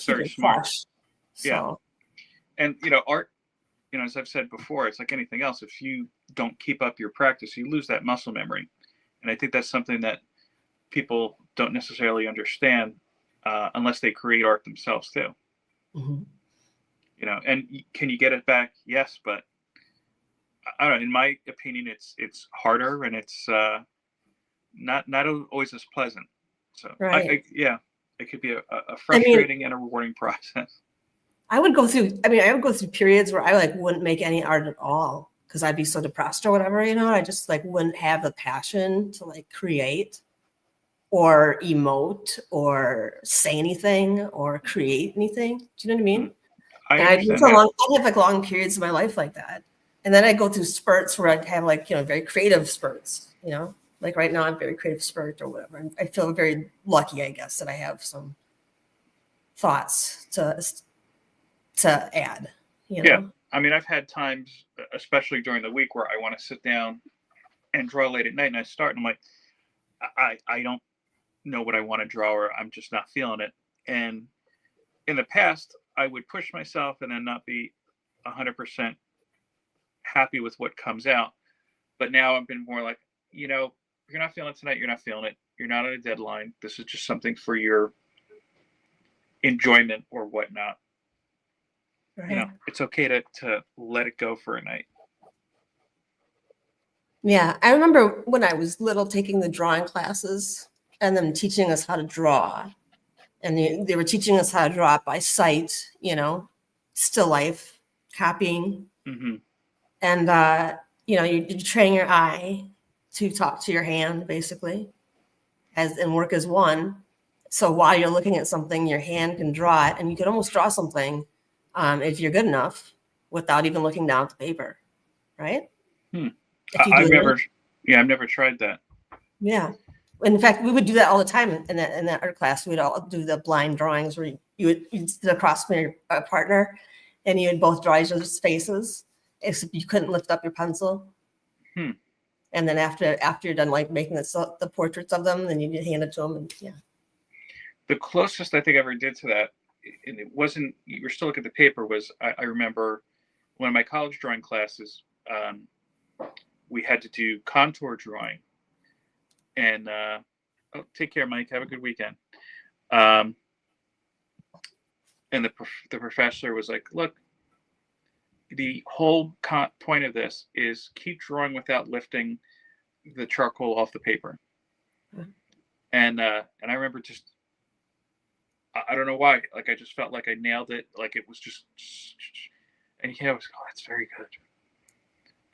very smart. fresh. Yeah. So. And you know, art, you know, as I've said before, it's like anything else. If you don't keep up your practice, you lose that muscle memory. And I think that's something that people don't necessarily understand unless they create art themselves too. Mm-hmm. You know, and can you get it back? Yes, but I don't know. In my opinion, it's harder and it's not always as pleasant. So right. it could be a frustrating and a rewarding process. I would go through periods where I like wouldn't make any art at all because I'd be so depressed or whatever, you know. I just like wouldn't have the passion to like create or emote or say anything or create anything. Do you know what I mean? I'd have like long periods of my life like that. And then I go through spurts where I'd have like, you know, very creative spurts, you know, like right now I'm very creative spurt or whatever. And I feel very lucky, I guess, that I have some thoughts to add, you know? Yeah. I mean, I've had times, especially during the week, where I want to sit down and draw late at night, and I start and I'm like, I don't know what I want to draw, or I'm just not feeling it. And in the past, I would push myself and then not be 100% happy with what comes out. But now I've been more like, you know, you're not feeling it tonight, you're not feeling it. You're not on a deadline. This is just something for your enjoyment or whatnot. Right. You know, it's okay to let it go for a night. Yeah, I remember when I was little taking the drawing classes and them teaching us how to draw. And they were teaching us how to draw by sight, you know, still life, copying. Mm-hmm. And, you know, you train your eye to talk to your hand, basically, and work as one. So while you're looking at something, your hand can draw it, and you can almost draw something if you're good enough without even looking down at the paper, right? I've never tried that. Yeah. In fact, we would do that all the time in that art class. We'd all do the blind drawings where you'd sit across from your partner and you would both draw each other's faces, except you couldn't lift up your pencil. And then after you're done like making the portraits of them, then you hand it to them. And yeah. The closest I think I ever did to that, and it wasn't, you were still looking at the paper, was I remember one of my college drawing classes, we had to do contour drawing. And take care, Mike. Have a good weekend. And the professor was like, look, the whole point of this is keep drawing without lifting the charcoal off the paper. And I remember just, I don't know why, like I just felt like I nailed it. Like it was just, and I was, oh, that's very good.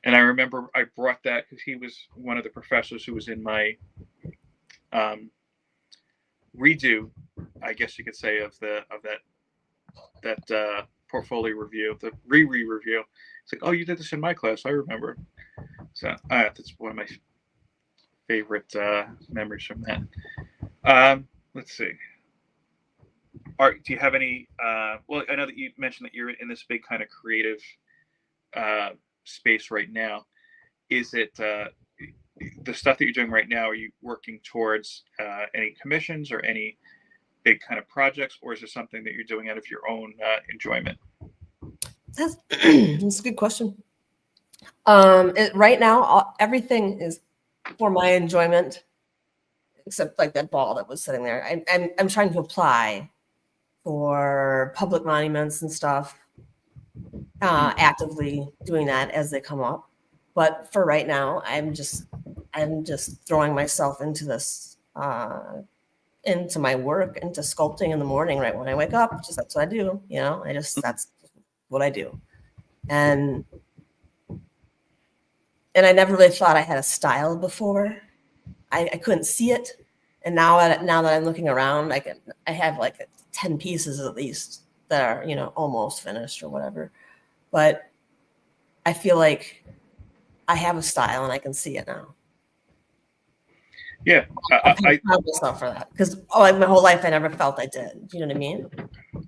And I remember I brought that because he was one of the professors who was in my redo, I guess you could say, of that portfolio review, the review. It's like, oh, you did this in my class, I remember. So that's one of my favorite memories from that. Let's see. Art, do you have any? Well, I know that you mentioned that you're in this big kind of creative space right now. Is it the stuff that you're doing right now? Are you working towards any commissions or any big kind of projects, or is it something that you're doing out of your own enjoyment? That's a good question. Right now, everything is for my enjoyment, except like that ball that was sitting there. I'm trying to apply for public monuments and stuff, actively doing that as they come up. But for right now, I'm just throwing myself into this into my work, into sculpting in the morning, right when I wake up. That's what I do. That's what I do. And I never really thought I had a style before. I couldn't see it. And now that I'm looking around, I have like 10 pieces at least that are, almost finished or whatever. But I feel like I have a style and I can see it now. Yeah, I proud myself for that because my whole life I never felt I did. Do you know what I mean?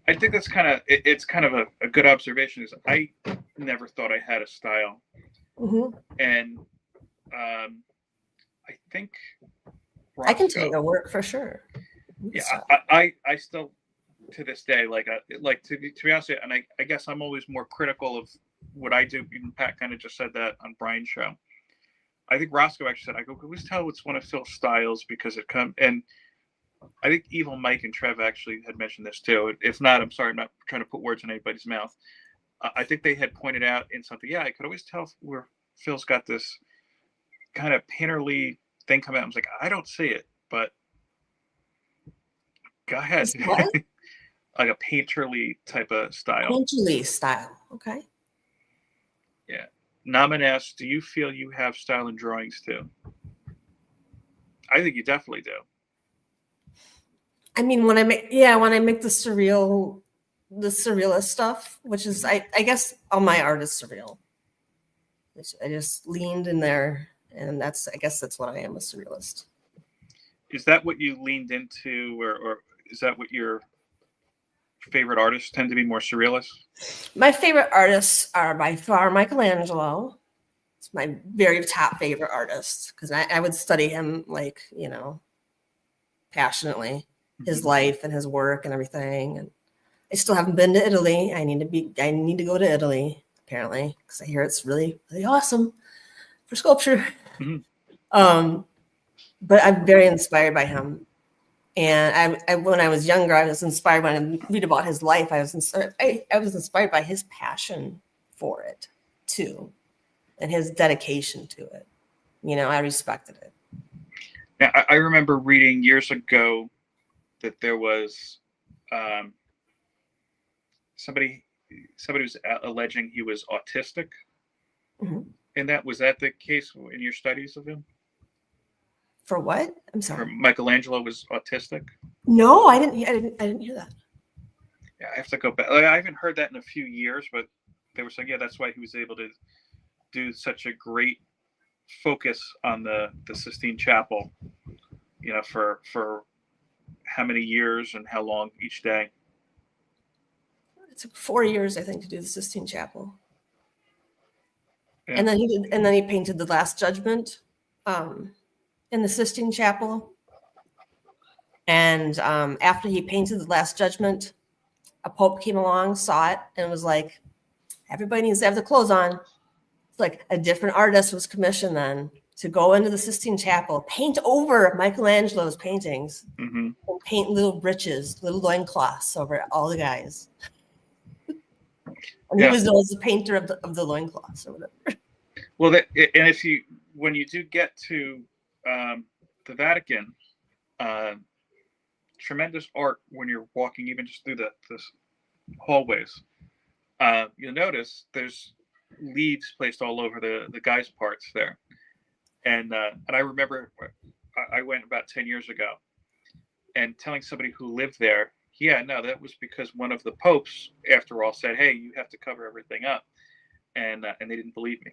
I think that's it's kind of a good observation. Is I never thought I had a style, and I think Roscoe, I can tell your work for sure. Yeah, I still to this day like to be honest with you, and I guess I'm always more critical of what I do. Even Pat kind of just said that on Brian's show. I think Roscoe actually said, I go, always tell it's one of Phil's styles because it comes, and I think Evil Mike and Trev actually had mentioned this too. If not, I'm sorry, I'm not trying to put words in anybody's mouth. I think they had pointed out in something, I could always tell where Phil's got this kind of painterly thing come out. I was like, I don't see it, but go ahead. Like a painterly type of style. Painterly style, okay. Yeah. Naman asks, do you feel you have style in drawings too? I think you definitely do. I mean, when I make the surrealist stuff, which is, I guess all my art is surreal. I just leaned in there, and I guess that's what I am, a surrealist. Is that what you leaned into, or is that what your favorite artists tend to be, more surrealist? My favorite artists are by far Michelangelo. It's my very top favorite artist because I would study him passionately, his life and his work and everything. And I still haven't been to Italy. I need to go to Italy apparently because I hear it's really, really awesome for sculpture. But I'm very inspired by him. And I when I was younger, I was inspired when I read about his life. I was inspired by his passion for it too, and his dedication to it. I respected it. Now, I remember reading years ago that there was somebody was alleging he was autistic, and was that the case in your studies of him? For what? I'm sorry. Michelangelo was autistic? No, I didn't hear that. Yeah, I have to go back. I haven't heard that in a few years, but they were saying, that's why he was able to do such a great focus on the Sistine Chapel, for how many years and how long each day. It took 4 years, I think, to do the Sistine Chapel. Yeah. And then he painted the Last Judgment. In the Sistine Chapel. And after he painted the Last Judgment, a pope came along, saw it, and was like, everybody needs to have their clothes on. It's like a different artist was commissioned then to go into the Sistine Chapel, paint over Michelangelo's paintings, and paint little breeches, little loincloths over all the guys. And he was known as the painter of the loincloths or whatever. Well, when you do get to the Vatican, tremendous art when you're walking even just through the hallways. You'll notice there's leaves placed all over the guys' parts there. And I remember I went about 10 years ago and telling somebody who lived there, that was because one of the popes, after all, said, hey, you have to cover everything up. And they didn't believe me.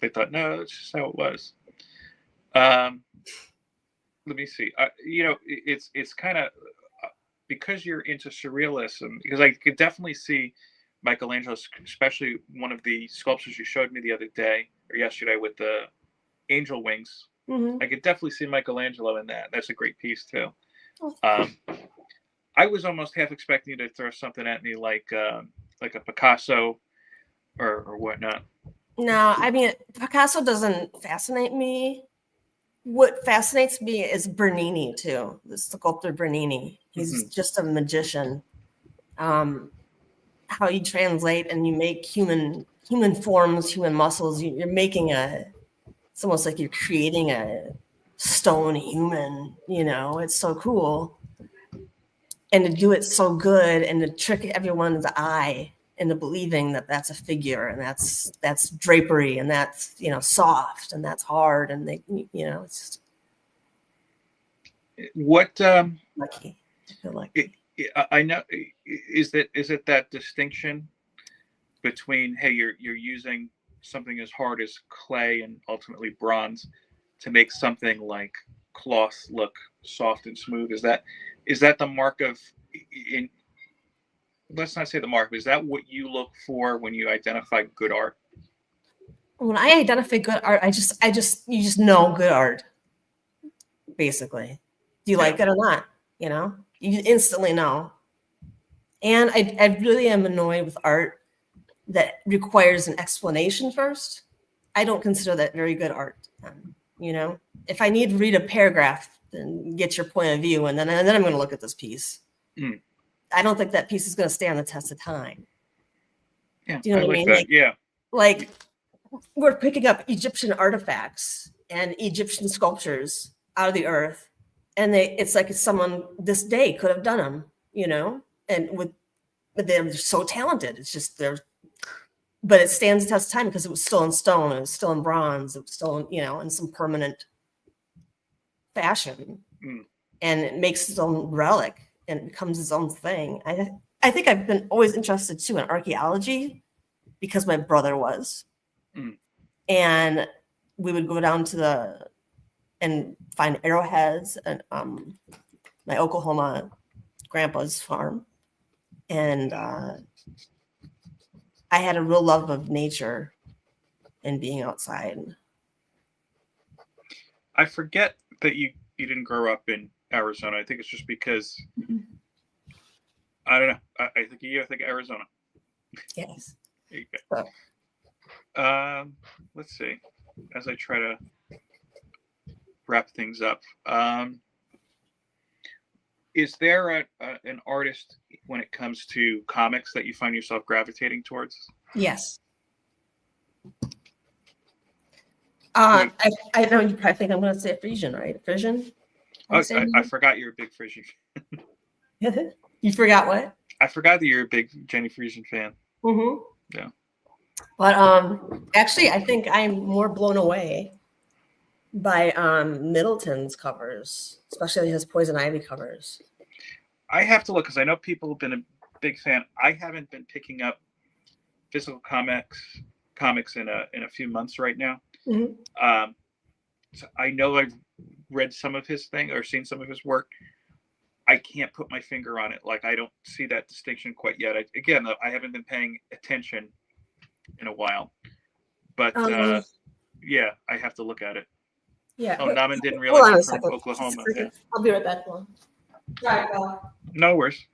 They thought, no, that's just how it was. Let me see. It's kind of because you're into surrealism, because I could definitely see Michelangelo, especially one of the sculptures you showed me the other day or yesterday with the angel wings. I could definitely see Michelangelo in that. That's a great piece too. I was almost half expecting you to throw something at me like a Picasso or whatnot. No, I mean, Picasso doesn't fascinate me. What fascinates me is Bernini too, the sculptor Bernini. He's just a magician. How you translate and you make human forms, human muscles. You're making it's almost like you're creating stone human, you know, it's so cool. And to do it so good and to trick everyone's eye into believing that that's a figure and that's drapery and that's, you know, soft and that's hard. And they, you know, it's just What lucky. I feel lucky. I know is it that distinction between, hey, you're using something as hard as clay and ultimately bronze to make something like cloth look soft and smooth? Is that the mark of, in let's not say the mark, but is that what you look for when you identify good art? When I identify good art, you just know good art, basically. Do you like it or not? You know, you instantly know. And I really am annoyed with art that requires an explanation first. I don't consider that very good art. You know, if I need to read a paragraph and get your point of view, and then I'm going to look at this piece. Mm. I don't think that piece is going to stand the test of time. Yeah, Do you know what I mean? That. Yeah. Like we're picking up Egyptian artifacts and Egyptian sculptures out of the earth, and it's like someone this day could have done them, you know, but they're so talented. It's just but it stands the test of time because it was still in stone, it was still in bronze, it was still in, you know, in some permanent fashion, and it makes its own relic and it becomes its own thing. I think I've been always interested too in archaeology because my brother was. And we would go down and find arrowheads and my Oklahoma grandpa's farm. And I had a real love of nature and being outside. I forget that you didn't grow up in Arizona. I think it's just because I don't know. I think Arizona. Yes. There you go. Let's see. As I try to wrap things up, is there an artist when it comes to comics that you find yourself gravitating towards? Yes. I know you probably think I'm going to say Frisian, right? Frisian? I forgot you're a big Frisian. You forgot what? I forgot that you're a big Jenny Frisian fan. Mm-hmm. Yeah. But actually, I think I'm more blown away by Middleton's covers, especially his Poison Ivy covers. I have to look because I know people have been a big fan. I haven't been picking up physical comics in a few months right now. Mm-hmm. So I know I've read some of his thing or seen some of his work. I can't put my finger on it. Like I don't see that distinction quite yet. I haven't been paying attention in a while, but yeah, I have to look at it. Yeah. Oh, Naman didn't realize you're from Oklahoma. Yeah. I'll be right back. Sorry, Bella. No worries.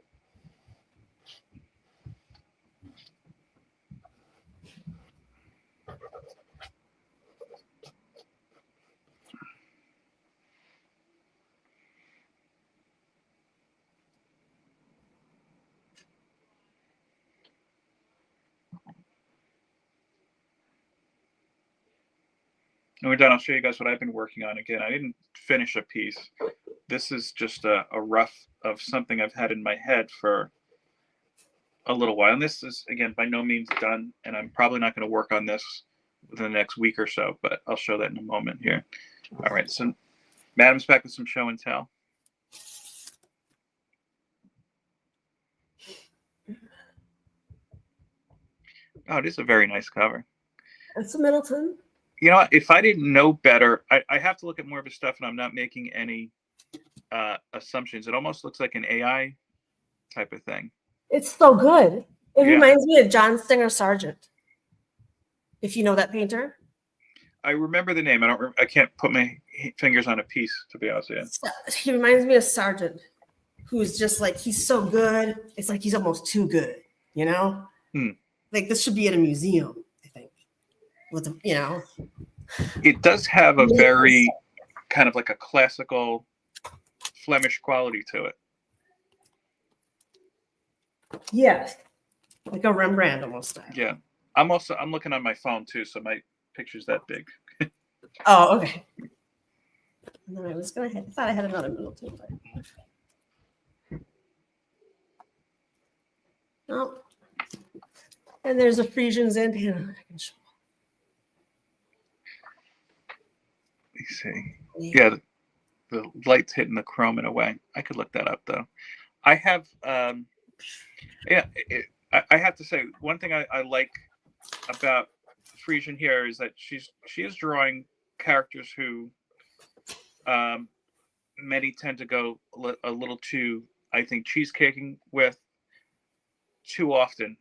When we're done, I'll show you guys what I've been working on. Again, I didn't finish a piece. This is just a rough of something I've had in my head for a little while. And this is, again, by no means done. And I'm probably not going to work on this within the next week or so, but I'll show that in a moment here. All right, so Madam's back with some show and tell. Oh, it is a very nice cover. It's a Middleton. You know what? If I didn't know better, I have to look at more of his stuff, and I'm not making any assumptions. It almost looks like an AI type of thing. It's so good. It reminds me of John Singer Sargent. If you know that painter. I remember the name. I can't put my fingers on a piece, to be honest with you. He reminds me of Sargent, who's just like, he's so good. It's like he's almost too good, you know? Like this should be in a museum, I think. With the, you know. It does have a very kind of like a classical Flemish quality to it. Yes. Like a Rembrandt almost style. Yeah. I'm looking on my phone too, so my picture's that big. Oh, okay. And then I thought I had another middle too. But... Oh. And there's a Frisian Zantana. I can show. Let me see. Yeah, the light's hitting the chrome in a way. I could look that up though. I have, I have to say one thing I like about Frisian here is that she is drawing characters who many tend to go a little too, I think, cheesecaking with too often,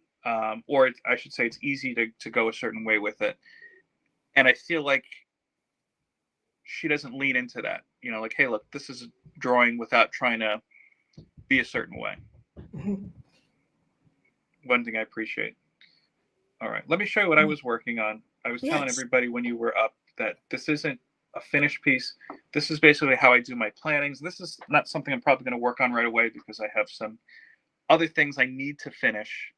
or I should say it's easy to go a certain way with it. And I feel like she doesn't lean into that, like, hey, look, this is a drawing without trying to be a certain way. Mm-hmm. One thing I appreciate. All right, let me show you what I was working on. I was telling everybody when you were up that this isn't a finished piece. This is basically how I do my plannings. This is not something I'm probably going to work on right away because I have some other things I need to finish,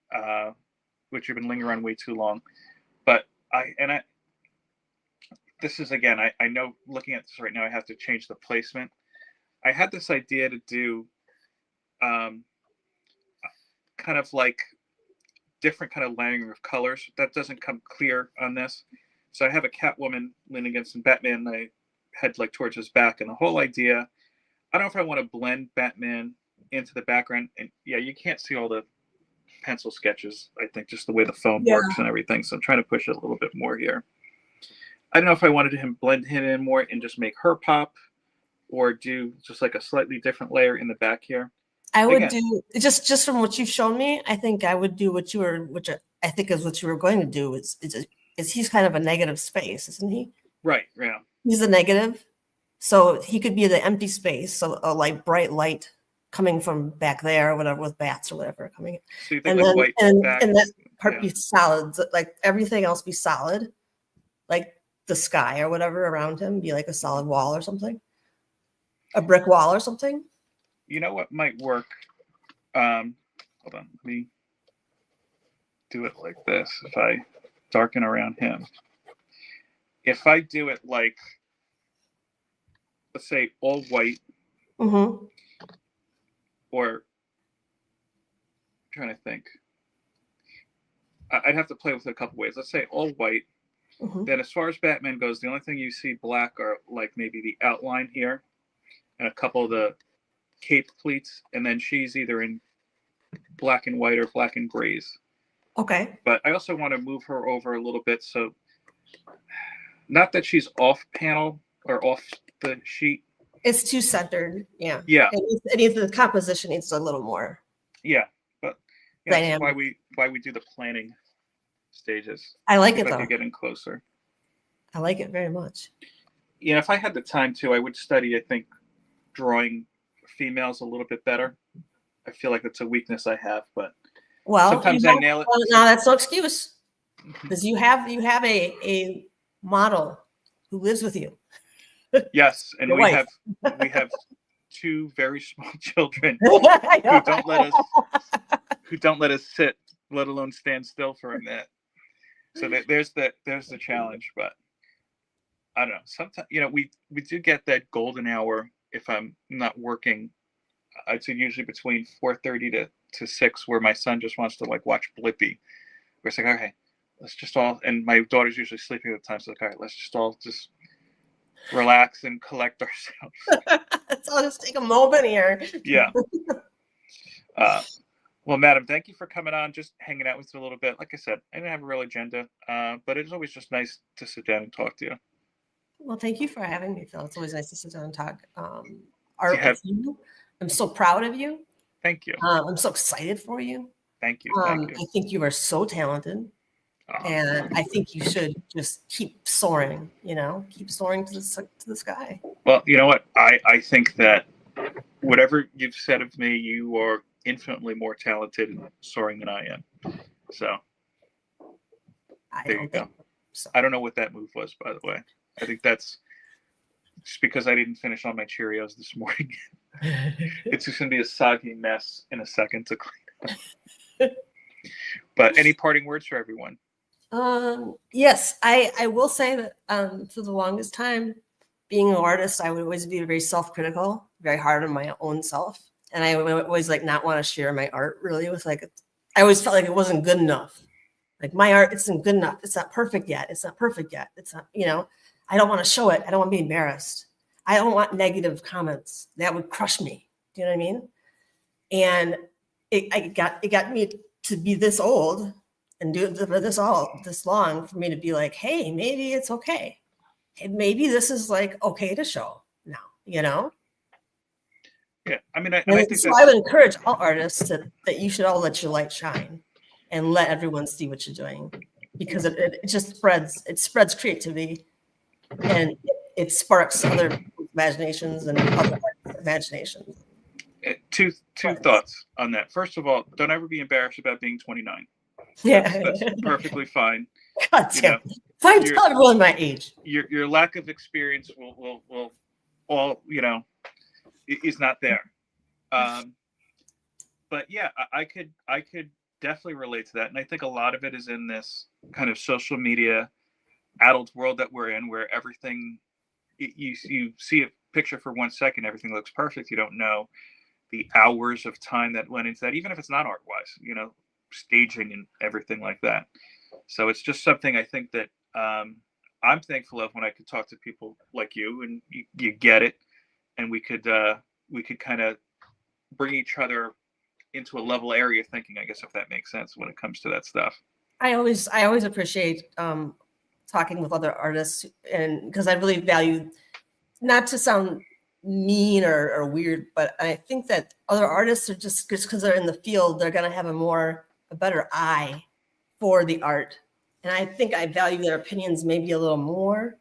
which have been lingering on way too long. But this is, again, I know looking at this right now, I have to change the placement. I had this idea to do kind of like different kind of layering of colors. That doesn't come clear on this. So I have a Catwoman leaning against some Batman. I head like towards his back. And the whole idea, I don't know if I want to blend Batman into the background. And yeah, you can't see all the pencil sketches, I think, just the way the phone works and everything. So I'm trying to push it a little bit more here. I don't know if I wanted him blend him in more and just make her pop, or do just like a slightly different layer in the back here. I would do just from what you've shown me. I think I would do which I think is what you were going to do. Is he's kind of a negative space, isn't he? Right. Yeah. He's a negative, so he could be the empty space. So a like bright light coming from back there, or whatever, with bats or whatever coming. So you think like white back, and that part be solid, like everything else be solid, like the sky or whatever around him be like a solid wall or something, a brick wall or something. You know what might work? Hold on, let me do it like this. If I darken around him, if I do it like, let's say all white, mm-hmm. or I'm trying to think, I'd have to play with it a couple ways. Let's say all white. Mm-hmm. Then as far as Batman goes, the only thing you see black are like maybe the outline here and a couple of the cape pleats, and then she's either in black and white or black and grays. Okay. But I also want to move her over a little bit, so not that she's off panel or off the sheet. It's too centered. Yeah. Yeah. The composition needs a little more. Yeah, but that's why we do the planning stages. I like it though. Like getting closer. I like it very much. Yeah, if I had the time to, I would study, I think, drawing females a little bit better. I feel like it's a weakness I have, but sometimes I nail it. Well, no, that's no excuse, because you have a model who lives with you. Yes, and we have two very small children who don't let us sit, let alone stand still for a minute. So there's the challenge, but I don't know. Sometimes we do get that golden hour if I'm not working. I'd say usually between 4:30 to 6, where my son just wants to like watch Blippi. We're like, okay, let's just all, and my daughter's usually sleeping at the time, so like, all right, let's just all just relax and collect ourselves. Let's all just take a moment here. Yeah. Well, madam, thank you for coming on, just hanging out with you a little bit. Like I said, I didn't have a real agenda, but it's always just nice to sit down and talk to you. Well, thank you for having me, Phil. It's always nice to sit down and talk art with you. I'm so proud of you. Thank you. I'm so excited for you. Thank you. I think you are so talented. And I think you should just keep soaring, keep soaring to the sky. Well, you know what? I think that whatever you've said of me, you are infinitely more talented and soaring than I am. So there you go. So. I don't know what that move was, by the way. I think that's just because I didn't finish all my Cheerios this morning. It's just going to be a soggy mess in a second to clean up. But any parting words for everyone? Yes, I will say that for the longest time, being an artist, I would always be very self-critical, very hard on my own self. And I would always like not want to share my art really with like, I always felt like it wasn't good enough. Like my art isn't good enough. It's not perfect yet. It's not perfect yet. It's not, you know, I don't want to show it. I don't want to be embarrassed. I don't want negative comments. That would crush me. Do you know what I mean? And it got me to be this old and do it for this long for me to be like, hey, maybe it's okay. Hey, maybe this is like okay to show now, you know? Yeah. I mean, I think So I would encourage all artists that you should all let your light shine and let everyone see what you're doing, because it just spreads creativity, and it sparks other imaginations and other imaginations. Two thoughts on that. First of all, don't ever be embarrassed about being 29. Yeah, That's perfectly fine. God damn. Fine, tell everyone my age. Your lack of experience will all, you know, is not there. But yeah, I could definitely relate to that, and I think a lot of it is in this kind of social media adult world that we're in, where everything you see a picture for 1 second, everything looks perfect. You don't know the hours of time that went into that, even if it's not art wise, you know, staging and everything like that. So it's just something I think that I'm thankful of, when I could talk to people like you, and you get it, and we could kind of bring each other into a level area of thinking, I guess, if that makes sense when it comes to that stuff. I always appreciate talking with other artists, and because I really value, not to sound mean or weird, but I think that other artists are just because they're in the field, they're going to have a better eye for the art. And I think I value their opinions maybe a little more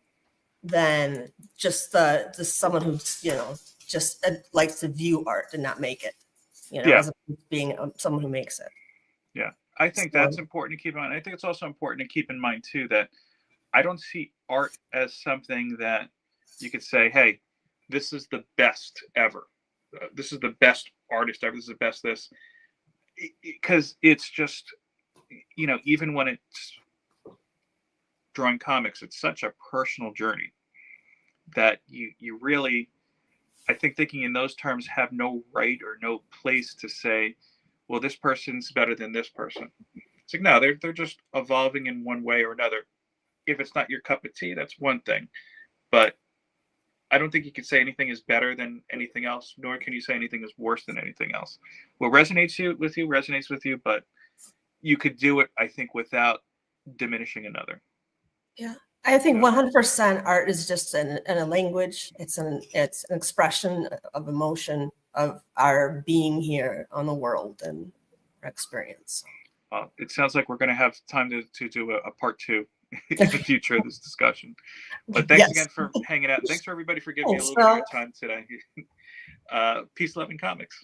than just someone who's, you know, just likes to view art and not make it, you know, as opposed to being someone who makes it. Yeah. I think that's important to keep in mind. I think it's also important to keep in mind too, that I don't see art as something that you could say, hey, this is the best ever. This is the best artist ever. This is the best this. Because it's just, you know, even when it's drawing comics, it's such a personal journey that you really, I think, thinking in those terms, have no right or no place to say, well, this person's better than this person. It's like, no, they're just evolving in one way or another. If it's not your cup of tea, that's one thing. But I don't think you can say anything is better than anything else, nor can you say anything is worse than anything else. What resonates with you resonates with you, but you could do it, I think, without diminishing another. Yeah, I think 100% art is just in a language. It's an expression of emotion, of our being here on the world and our experience. Well, it sounds like we're going to have time to do a part 2 in the future of this discussion. But thanks again for hanging out. Thanks for everybody for giving me a little bit of your time today. Peace, love, and comics.